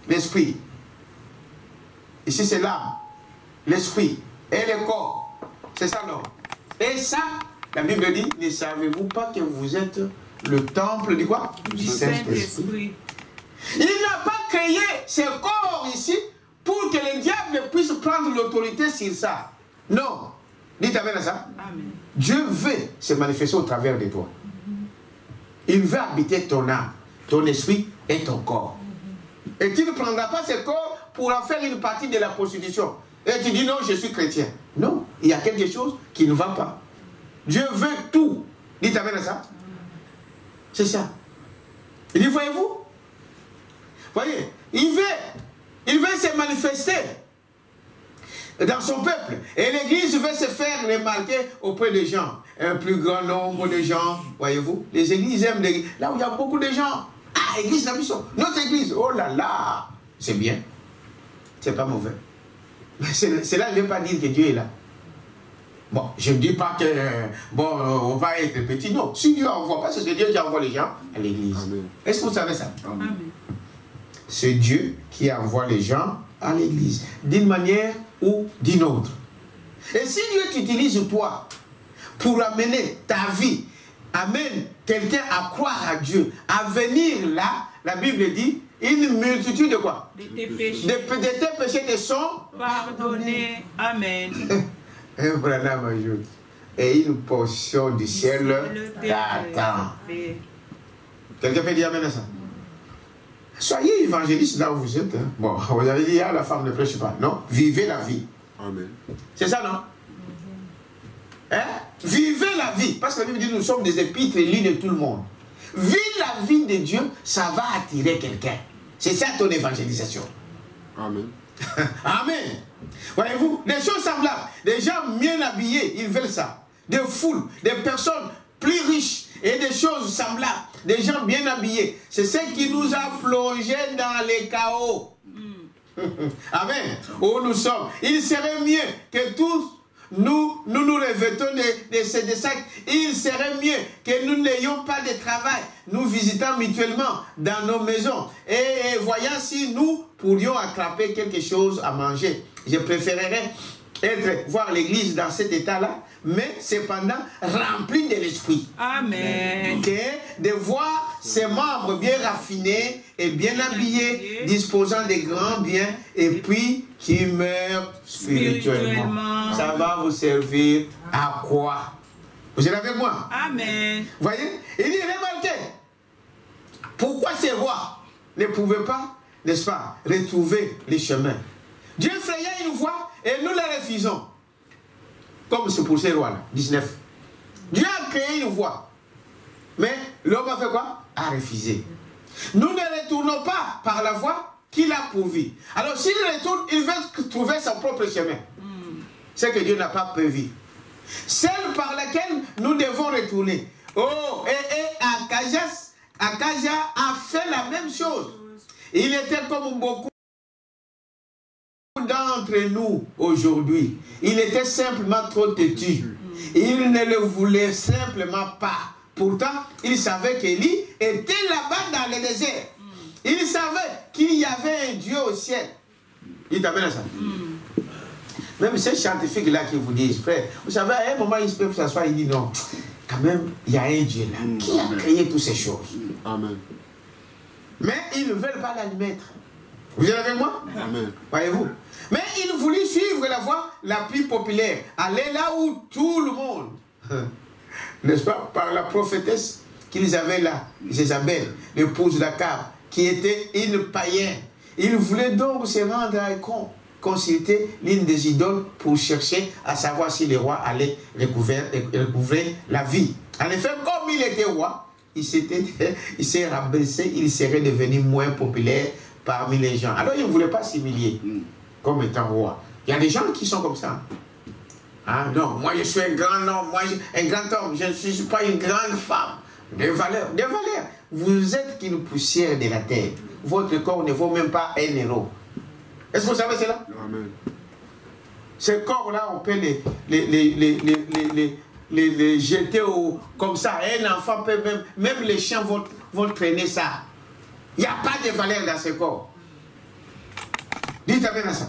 L'esprit. Ici c'est l'âme. L'esprit et le corps. C'est ça l'homme. Et ça, la Bible dit, ne savez-vous pas que vous êtes le temple du quoi? Du Saint-Esprit. Il n'a pas créé ce corps ici pour que le diable puisse prendre l'autorité sur ça. Non. Dites amen à ça. Amen. Dieu veut se manifester au travers de toi. il veut habiter ton âme, ton esprit et ton corps. Et tu ne prendras pas ce corps pour en faire une partie de la prostitution. Et tu dis non, je suis chrétien. Non, il y a quelque chose qui ne va pas. Dieu veut tout. Dites amen à ça. C'est ça. Il dit, voyez-vous? Voyez, il veut se manifester dans son peuple. Et l'Église veut se faire remarquer auprès des gens. Un plus grand nombre de gens, voyez-vous? Les églises aiment l'église. Là où il y a beaucoup de gens. Ah, église la mission. Notre église, oh là là. C'est bien. C'est pas mauvais. Mais cela ne veut pas dire que Dieu est là. Bon, je ne dis pas que, bon, on va être petit. Non, si Dieu envoie, parce que c'est Dieu qui envoie les gens à l'église. Est-ce que vous savez ça? C'est Dieu qui envoie les gens à l'église, d'une manière ou d'une autre. Et si Dieu t'utilise toi pour amener ta vie, amène quelqu'un à croire à Dieu, à venir là, la Bible dit, une multitude de quoi? De tes péchés. De tes péchés te sont pardonnés. Amen. Un Branham ajoute, et une portion du ciel t'attend. Quelqu'un peut dire amen à ça? Soyez évangéliste là où vous êtes. Hein. Bon, vous avez dit, ah, la femme ne prêche pas. Non, vivez la vie. Amen. C'est ça, non? Hein? Vivez la vie. Parce que la Bible dit, nous sommes des épîtres lus de tout le monde. Vivre la vie de Dieu, ça va attirer quelqu'un. C'est ça ton évangélisation. Amen. Amen. Voyez-vous, des choses semblables, des gens bien habillés, ils veulent ça. Des foules, des personnes plus riches et des choses semblables, des gens bien habillés. C'est ce qui nous a plongés dans les chaos. Amen. Où nous sommes. Il serait mieux que tous nous revêtons de ces sacs. Il serait mieux que nous n'ayons pas de travail. Nous visitons mutuellement dans nos maisons. Et voyons si nous pourrions attraper quelque chose à manger. Je préférerais voir l'église dans cet état-là, mais cependant rempli de l'esprit. Amen. Que de voir ses membres bien raffinés et bien habillés, disposant des grands biens, et puis qui meurent spirituellement. Ça va vous servir à quoi? Vous êtes avec moi? Amen. Voyez? Il dit, remarquez, pourquoi ces rois ne pouvaient pas, n'est-ce pas, retrouver les chemins? Dieu fraya une voie et nous la refusons. Comme c'est pour ces rois-là, 19. Dieu a créé une voie. Mais l'homme a fait quoi? A refusé. Nous ne retournons pas par la voie qu'il a pourvue. Alors s'il retourne, il va trouver son propre chemin. C'est que Dieu n'a pas prévu. Celle par laquelle nous devons retourner. Oh, et Akaja a fait la même chose. Il était comme beaucoup d'entre nous aujourd'hui. Il était simplement trop têtu. Il ne le voulait simplement pas. Pourtant, il savait qu'Élie était là-bas dans le désert. Il savait qu'il y avait un Dieu au ciel. Il t'amène à ça. Même ces scientifiques-là qui vous disent, frère, vous savez, à un moment, ils peuvent s'asseoir, ils disent non, quand même, il y a un Dieu là qui a créé toutes ces choses. Amen. Mais ils ne veulent pas l'admettre. Vous êtes avec moi? Amen. Voyez-vous? Mais il voulut suivre la voie la plus populaire, aller là où tout le monde, n'est-ce pas, par la prophétesse qu'ils avaient là, Jézabel, l'épouse d'Akab, qui était une païenne. Il voulait donc se rendre à Écron, consulter l'une des idoles pour chercher à savoir si le roi allait recouvrer la vie. En effet, comme il était roi, il s'est rabaissé, il serait devenu moins populaire parmi les gens. Alors il ne voulait pas s'humilier comme étant roi. Il y a des gens qui sont comme ça. Ah non, moi je suis un grand homme, un grand homme, je ne suis pas une grande femme. Des valeurs, des valeurs. Vous êtes qu'une poussière de la terre. Votre corps ne vaut même pas 1 euro. Est-ce que vous savez cela? Amen. Ce corps-là, on peut les jeter comme ça. Un enfant peut même les chiens vont traîner ça. Il n'y a pas de valeur dans ce corps. Dites à ça.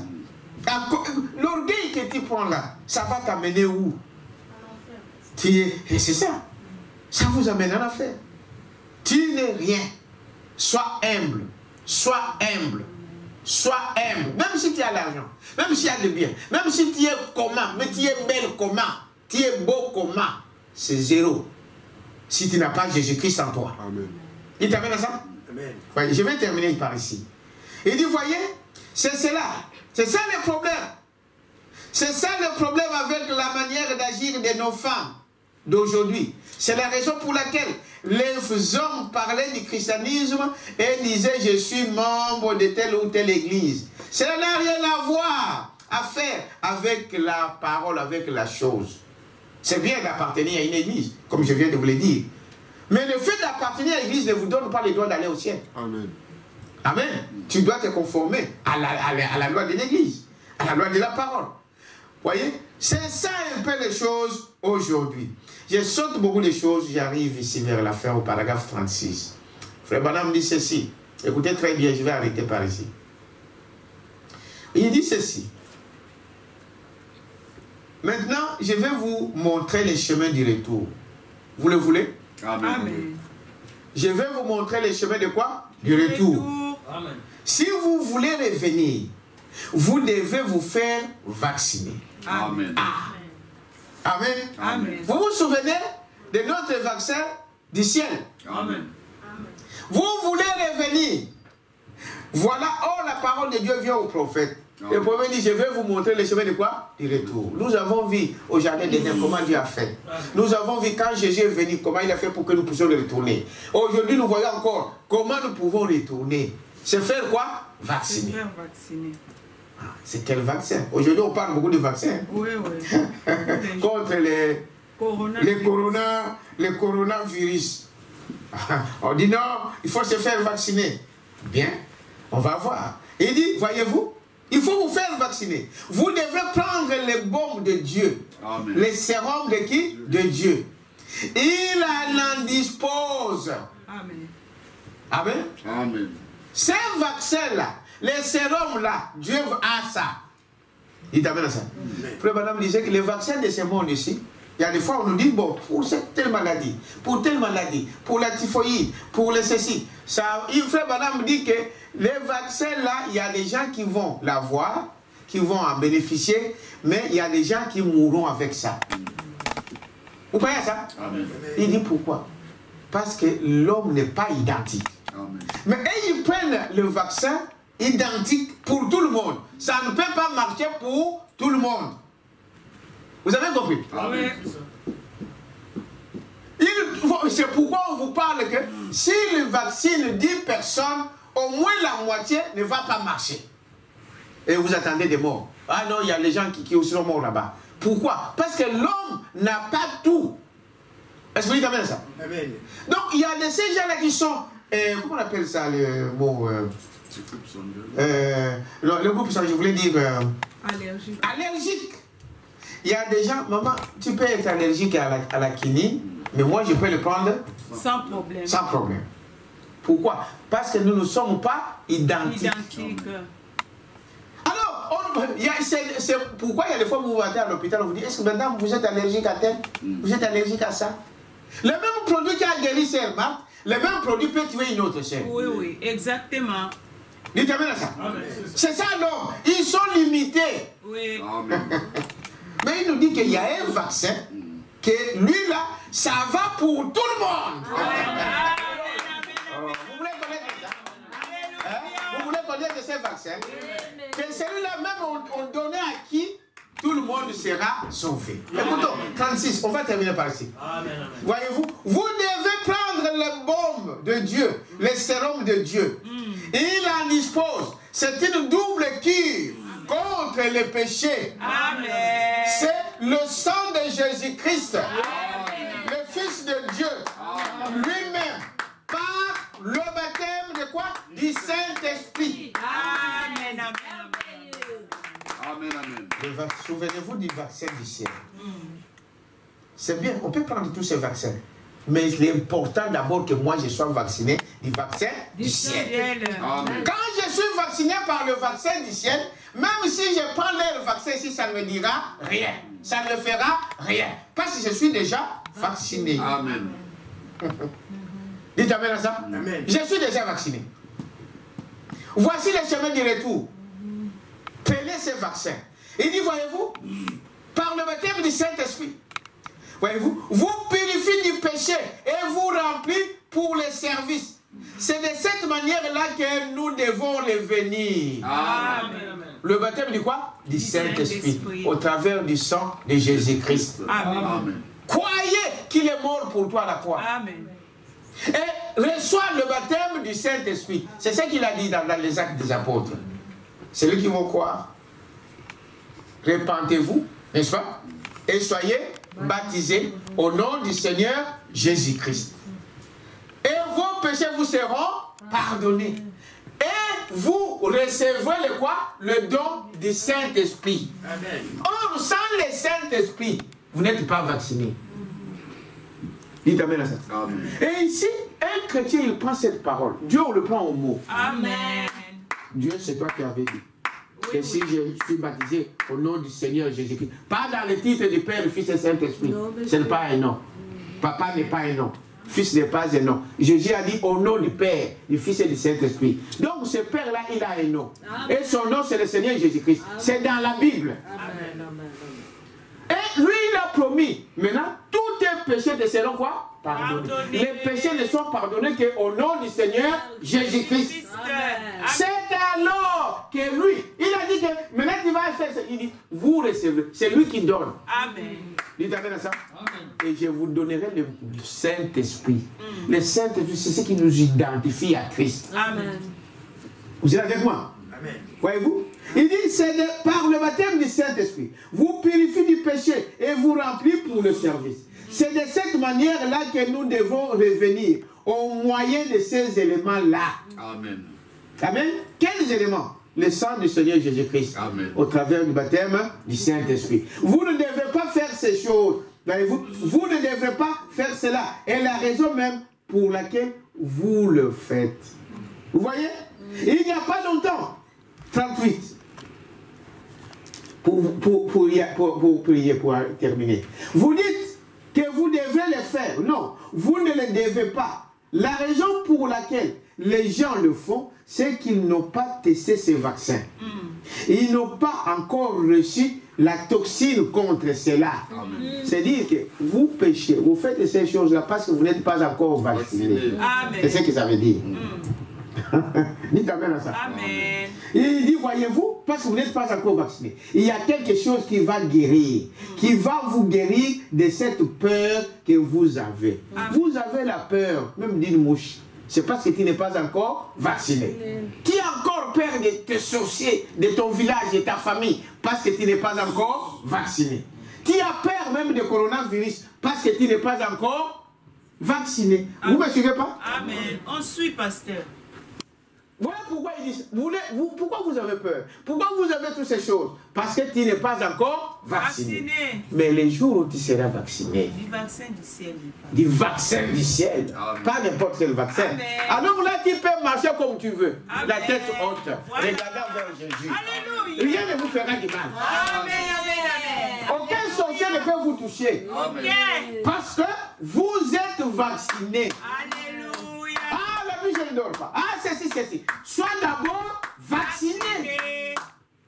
L'orgueil que tu prends là, ça va t'amener où? Et c'est ça. Ça vous amène en affaire. Tu n'es rien. Sois humble. Sois humble. Sois humble. Même si tu as l'argent. Même s'il y a des biens. Même si tu es comment. Mais tu es belle comment. Tu es beau comment. C'est zéro. si tu n'as pas Jésus-Christ en toi. Amen. Il t'amène à ça? Amen. Ouais, je vais terminer par ici. Il dit, voyez, c'est cela. C'est ça le problème. C'est ça le problème avec la manière d'agir de nos femmes d'aujourd'hui. C'est la raison pour laquelle les hommes parlaient du christianisme et disaient, je suis membre de telle ou telle église. Cela n'a rien à voir, à faire avec la parole, avec la chose. C'est bien d'appartenir à une église, comme je viens de vous le dire. Mais le fait d'appartenir à l'église ne vous donne pas le droit d'aller au ciel. Amen. Amen. Tu dois te conformer à la loi de l'église, à la loi de la parole. Voyez, c'est ça un peu les choses aujourd'hui. Je saute beaucoup de choses, j'arrive ici vers la fin au paragraphe 36. Frère Branham dit ceci. Écoutez très bien, je vais arrêter par ici. Il dit ceci. Maintenant, je vais vous montrer les chemins du retour. Vous le voulez? Amen. Amen. Je vais vous montrer les chemins de quoi? Du retour. Amen. Si vous voulez revenir, vous devez vous faire vacciner. Amen. Amen. Amen. Vous vous souvenez de notre vaccin du ciel? Amen. Vous voulez revenir. Voilà, oh, la parole de Dieu vient au prophète. Le prophète dit, je vais vous montrer le chemin de quoi? Du retour. Nous avons vu au jardin d'Éden comment Dieu a fait. Nous avons vu quand Jésus est venu, comment il a fait pour que nous puissions le retourner. Aujourd'hui, nous voyons encore comment nous pouvons retourner. C'est faire quoi? Vacciner. Se faire vacciner. C'est quel vaccin? Aujourd'hui, on parle beaucoup de vaccins. Oui, oui. Contre les coronavirus. On dit non, il faut se faire vacciner. Bien, on va voir. Il dit, voyez-vous, il faut vous faire vacciner. Vous devez prendre les baumes de Dieu. Amen. Les sérums de qui? De Dieu. Il en dispose. Amen. Amen. Amen. Ces vaccins-là, les sérums-là, Dieu a ça. Il t'amène à ça. Frère Madame disait que les vaccins de ce monde ici, il y a des fois on nous dit, bon, pour telle maladie, pour la typhoïde, pour le ceci. Frère Madame dit que les vaccins là, il y a des gens qui vont l'avoir, qui vont en bénéficier, mais il y a des gens qui mourront avec ça. Vous croyez ça? Amen. Il dit pourquoi? Parce que l'homme n'est pas identique. Amen. Mais ils prennent le vaccin identique pour tout le monde. Ça ne peut pas marcher pour tout le monde. Vous avez compris? Amen. C'est pourquoi on vous parle que si le vaccin 10 personnes, au moins la moitié ne va pas marcher. Et vous attendez des morts. Ah non, il y a les gens qui sont morts là-bas. Pourquoi? Parce que l'homme n'a pas tout. Est-ce que vous dites ça? Amen. Donc il y a de ces gens-là qui sont, comment on appelle ça le mot le groupe, je voulais dire Allergique. allergique. Il y a des gens, maman, tu peux être allergique à la quinine, mais moi je peux le prendre Sans problème. sans problème. Pourquoi? Parce que nous ne sommes pas identiques. Identique. Alors, c'est pourquoi il y a des fois où vous partez à l'hôpital, on vous dit, est-ce que madame, vous êtes allergique à tel? Vous êtes allergique à ça? Le même produit qui a guéri ses remarques, le même produit peut tuer une autre chair. Oui, oui, exactement. Dites-moi ça. C'est ça l'homme. Ils sont limités. Oui. Amen. Mais il nous dit qu'il y a un vaccin, que lui là, ça va pour tout le monde. Vous voulez connaître ça? Hein? Vous voulez connaître ces vaccins? Que celui-là même on donnait à qui tout le monde sera sauvé. Écoutons, 36, on va terminer par ici. Voyez-vous, vous devez prendre le baume de Dieu, le sérum de Dieu. Il en dispose. C'est une double cure contre les péchés. Amen. C'est le sang de Jésus-Christ, le Fils de Dieu, lui-même, par le baptême de quoi? Du Saint-Esprit. Amen. Amen. Amen. Souvenez-vous du vaccin du ciel. C'est bien, on peut prendre tous ces vaccins. Mais l'important d'abord que moi je sois vacciné du vaccin du ciel. Amen. Quand je suis vacciné par le vaccin du ciel, même si je prends le vaccin ici, ça ne me dira rien. Ça ne me fera rien. Parce que je suis déjà vacciné. Amen. Dites amen à ça. Amen. Je suis déjà vacciné. Voici le chemin du retour. Prenez ces vaccins. Il dit, voyez-vous, par le baptême du Saint-Esprit, voyez-vous, vous purifiez purifie du péché et vous remplit pour le service. C'est de cette manière-là que nous devons revenir. Amen. Le baptême du quoi? Du Saint-Esprit, au travers du sang de Jésus-Christ. Amen. Croyez qu'il est mort pour toi à la croix. Amen. Et reçois le baptême du Saint-Esprit. C'est ce qu'il a dit dans les Actes des Apôtres. C'est lui qui vont croire. Repentez-vous, n'est-ce pas? Et soyez baptisés au nom du Seigneur Jésus-Christ. Et vos péchés vous seront pardonnés. Et vous recevrez le quoi? Le don du Saint-Esprit. Or, sans le Saint-Esprit, vous n'êtes pas vacciné. Dites amen à ça. Amen. Et ici, un chrétien, il prend cette parole. Dieu, on le prend au mot. Amen. Dieu, c'est toi qui avais dit. Et si je suis baptisé au nom du Seigneur Jésus-Christ, pas dans le titre du Père, du Fils et Saint-Esprit. Ce n'est pas un nom. Papa n'est pas un nom. Fils n'est pas un nom. Jésus a dit au nom du Père, du Fils et du Saint-Esprit. Donc ce Père-là, il a un nom. Et son nom, c'est le Seigneur Jésus-Christ. C'est dans la Bible. Et lui, il a promis. Maintenant, tous tes péchés te seront quoi? Pardonnés. Les péchés ne sont pardonnés qu'au nom du Seigneur Jésus-Christ. C'est alors que lui, il a dit que maintenant tu vas faire ça. Il dit, vous recevez. C'est lui qui donne. Amen. Dites amen à ça. Et je vous donnerai le Saint-Esprit. Le Saint-Esprit, c'est ce qui nous identifie à Christ. Amen. Vous êtes avec moi? Amen. Voyez-vous? Il dit, c'est par le baptême du Saint-Esprit. Vous purifiez du péché et vous remplit pour le service. C'est de cette manière-là que nous devons revenir au moyen de ces éléments-là. Amen. Amen. Quels éléments? Le sang du Seigneur Jésus-Christ. Amen. Au travers du baptême du Saint-Esprit. Vous ne devez pas faire ces choses. Vous ne devez pas faire cela. Et la raison même pour laquelle vous le faites. Vous voyez? Il n'y a pas longtemps, 38, pour prier, pour terminer. Vous dites que vous devez le faire. Non, vous ne le devez pas. La raison pour laquelle les gens le font, c'est qu'ils n'ont pas testé ces vaccins. Ils n'ont pas encore reçu la toxine contre cela. C'est-à-dire que vous péchez, vous faites ces choses-là parce que vous n'êtes pas encore vacciné. C'est ce que ça veut dire. Dites amen à ça. Amen. Il dit, voyez-vous, parce que vous n'êtes pas encore vacciné, il y a quelque chose qui va guérir, qui va vous guérir de cette peur que vous avez. Vous avez la peur, même d'une mouche. C'est parce que tu n'es pas encore vacciné. Tu as encore peur de te sorcier de ton village, de ta famille, parce que tu n'es pas encore vacciné. Tu as peur même de coronavirus, parce que tu n'es pas encore vacciné. Vous ne me suivez pas? Amen. On suit, pasteur. Voilà pourquoi ils disent, pourquoi vous avez peur? Pourquoi vous avez toutes ces choses? Parce que tu n'es pas encore vacciné. Mais les jours où tu seras vacciné, Du vaccin du ciel. du vaccin du ciel, pas n'importe quel vaccin. Amen. Alors là, tu peux marcher comme tu veux, Amen. la tête haute, Voilà. regardant vers Jésus. Alléluia. Rien ne vous fera du mal. Amen, amen, amen. Aucun sorcier ne peut vous toucher. Ok. Parce que vous êtes vacciné. Alléluia. Ah, la vie, je ne dors pas. Ah, ceci. Sois d'abord vacciné.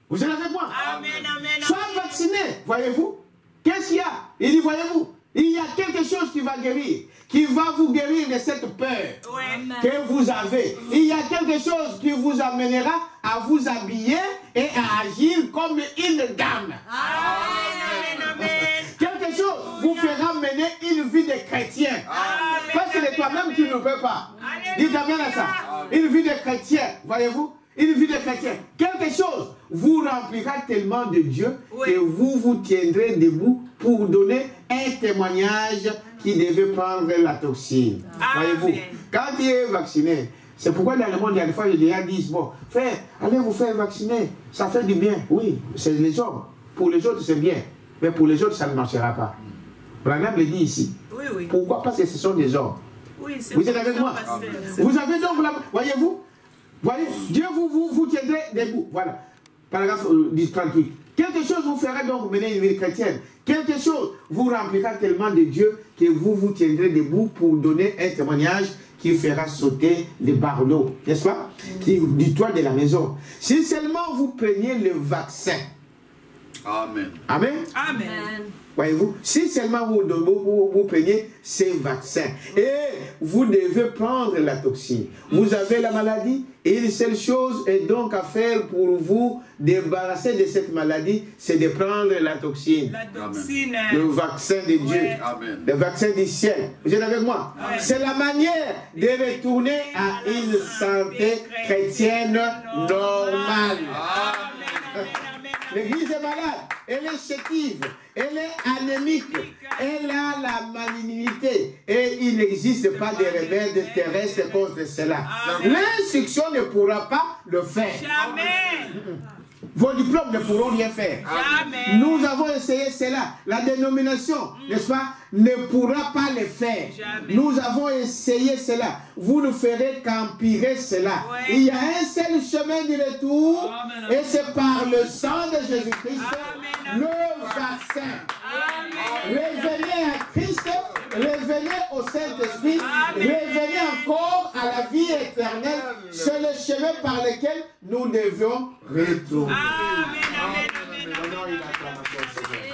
Vous êtes avec moi? Amen, amen, Sois amen. vacciné. Voyez-vous? Qu'est-ce qu'il y a? Il dit, voyez-vous? Il y a quelque chose qui va guérir. Qui va vous guérir de cette peur Ouais. que vous avez. Il y a quelque chose qui vous amènera à vous habiller et à agir comme une dame. Amen, amen. Quelque chose vous fera mener une vie de chrétien. Amen. Parce que de toi-même, tu ne peux pas. Alléluia. Dites amen à ça. Une vie de chrétien, voyez-vous? Une vie de chrétien. Quelque chose vous remplira tellement de Dieu Oui. que vous vous tiendrez debout pour donner un témoignage qui devait prendre la toxine. Amen. Voyez-vous? Quand tu es vacciné, c'est pourquoi dans le monde, il y a des fois, les gens disent, bon, frère, allez vous faire vacciner, ça fait du bien. Oui, c'est les hommes. Pour les autres, c'est bien. Mais pour les autres, ça ne marchera pas. Branham le dit ici. Oui, oui. Pourquoi? Parce que ce sont des hommes. Oui, c'est Vous êtes pour avec ça, moi? pasteur. Vous avez donc, voyez-vous? Voyez, Dieu vous tiendrez debout. Voilà. Paragraphe 38. Quelque chose vous fera donc mener une vie chrétienne. Quelque chose vous remplira tellement de Dieu que vous vous tiendrez debout pour donner un témoignage qui fera sauter les barreaux, n'est-ce pas? Du toit de la maison. Si seulement vous preniez le vaccin Amen. Amen. Amen. Voyez-vous, si seulement vous prenez ces vaccins et vous devez prendre la toxine, vous avez la maladie et une seule chose est donc à faire pour vous débarrasser de cette maladie, c'est de prendre la toxine. La toxine. Le vaccin de Dieu, Amen. le vaccin du ciel. Vous êtes avec moi? C'est la manière de retourner à une santé chrétienne normale. L'église est malade, elle est chétive, elle est anémique, elle a la malignité et il n'existe pas de remède terrestre contre cela. L'instruction ne pourra pas le faire. Jamais. Vos diplômes ne pourront rien faire. Jamais. Nous avons essayé cela. La dénomination, n'est-ce pas, ne pourra pas le faire. Jamais. Nous avons essayé cela. Vous ne ferez qu'empirer cela. Ouais. Il y a un seul chemin du retour Amen. et c'est par le sang de Jésus-Christ, Amen. le vaccin. Amen. Revenez à Christ, revenez au Saint-Esprit, Amen. revenez encore à la vie éternelle. C'est le chemin par lequel nous devions retourner. Amen. Amen. Amen. Donnons une acclamation au Seigneur.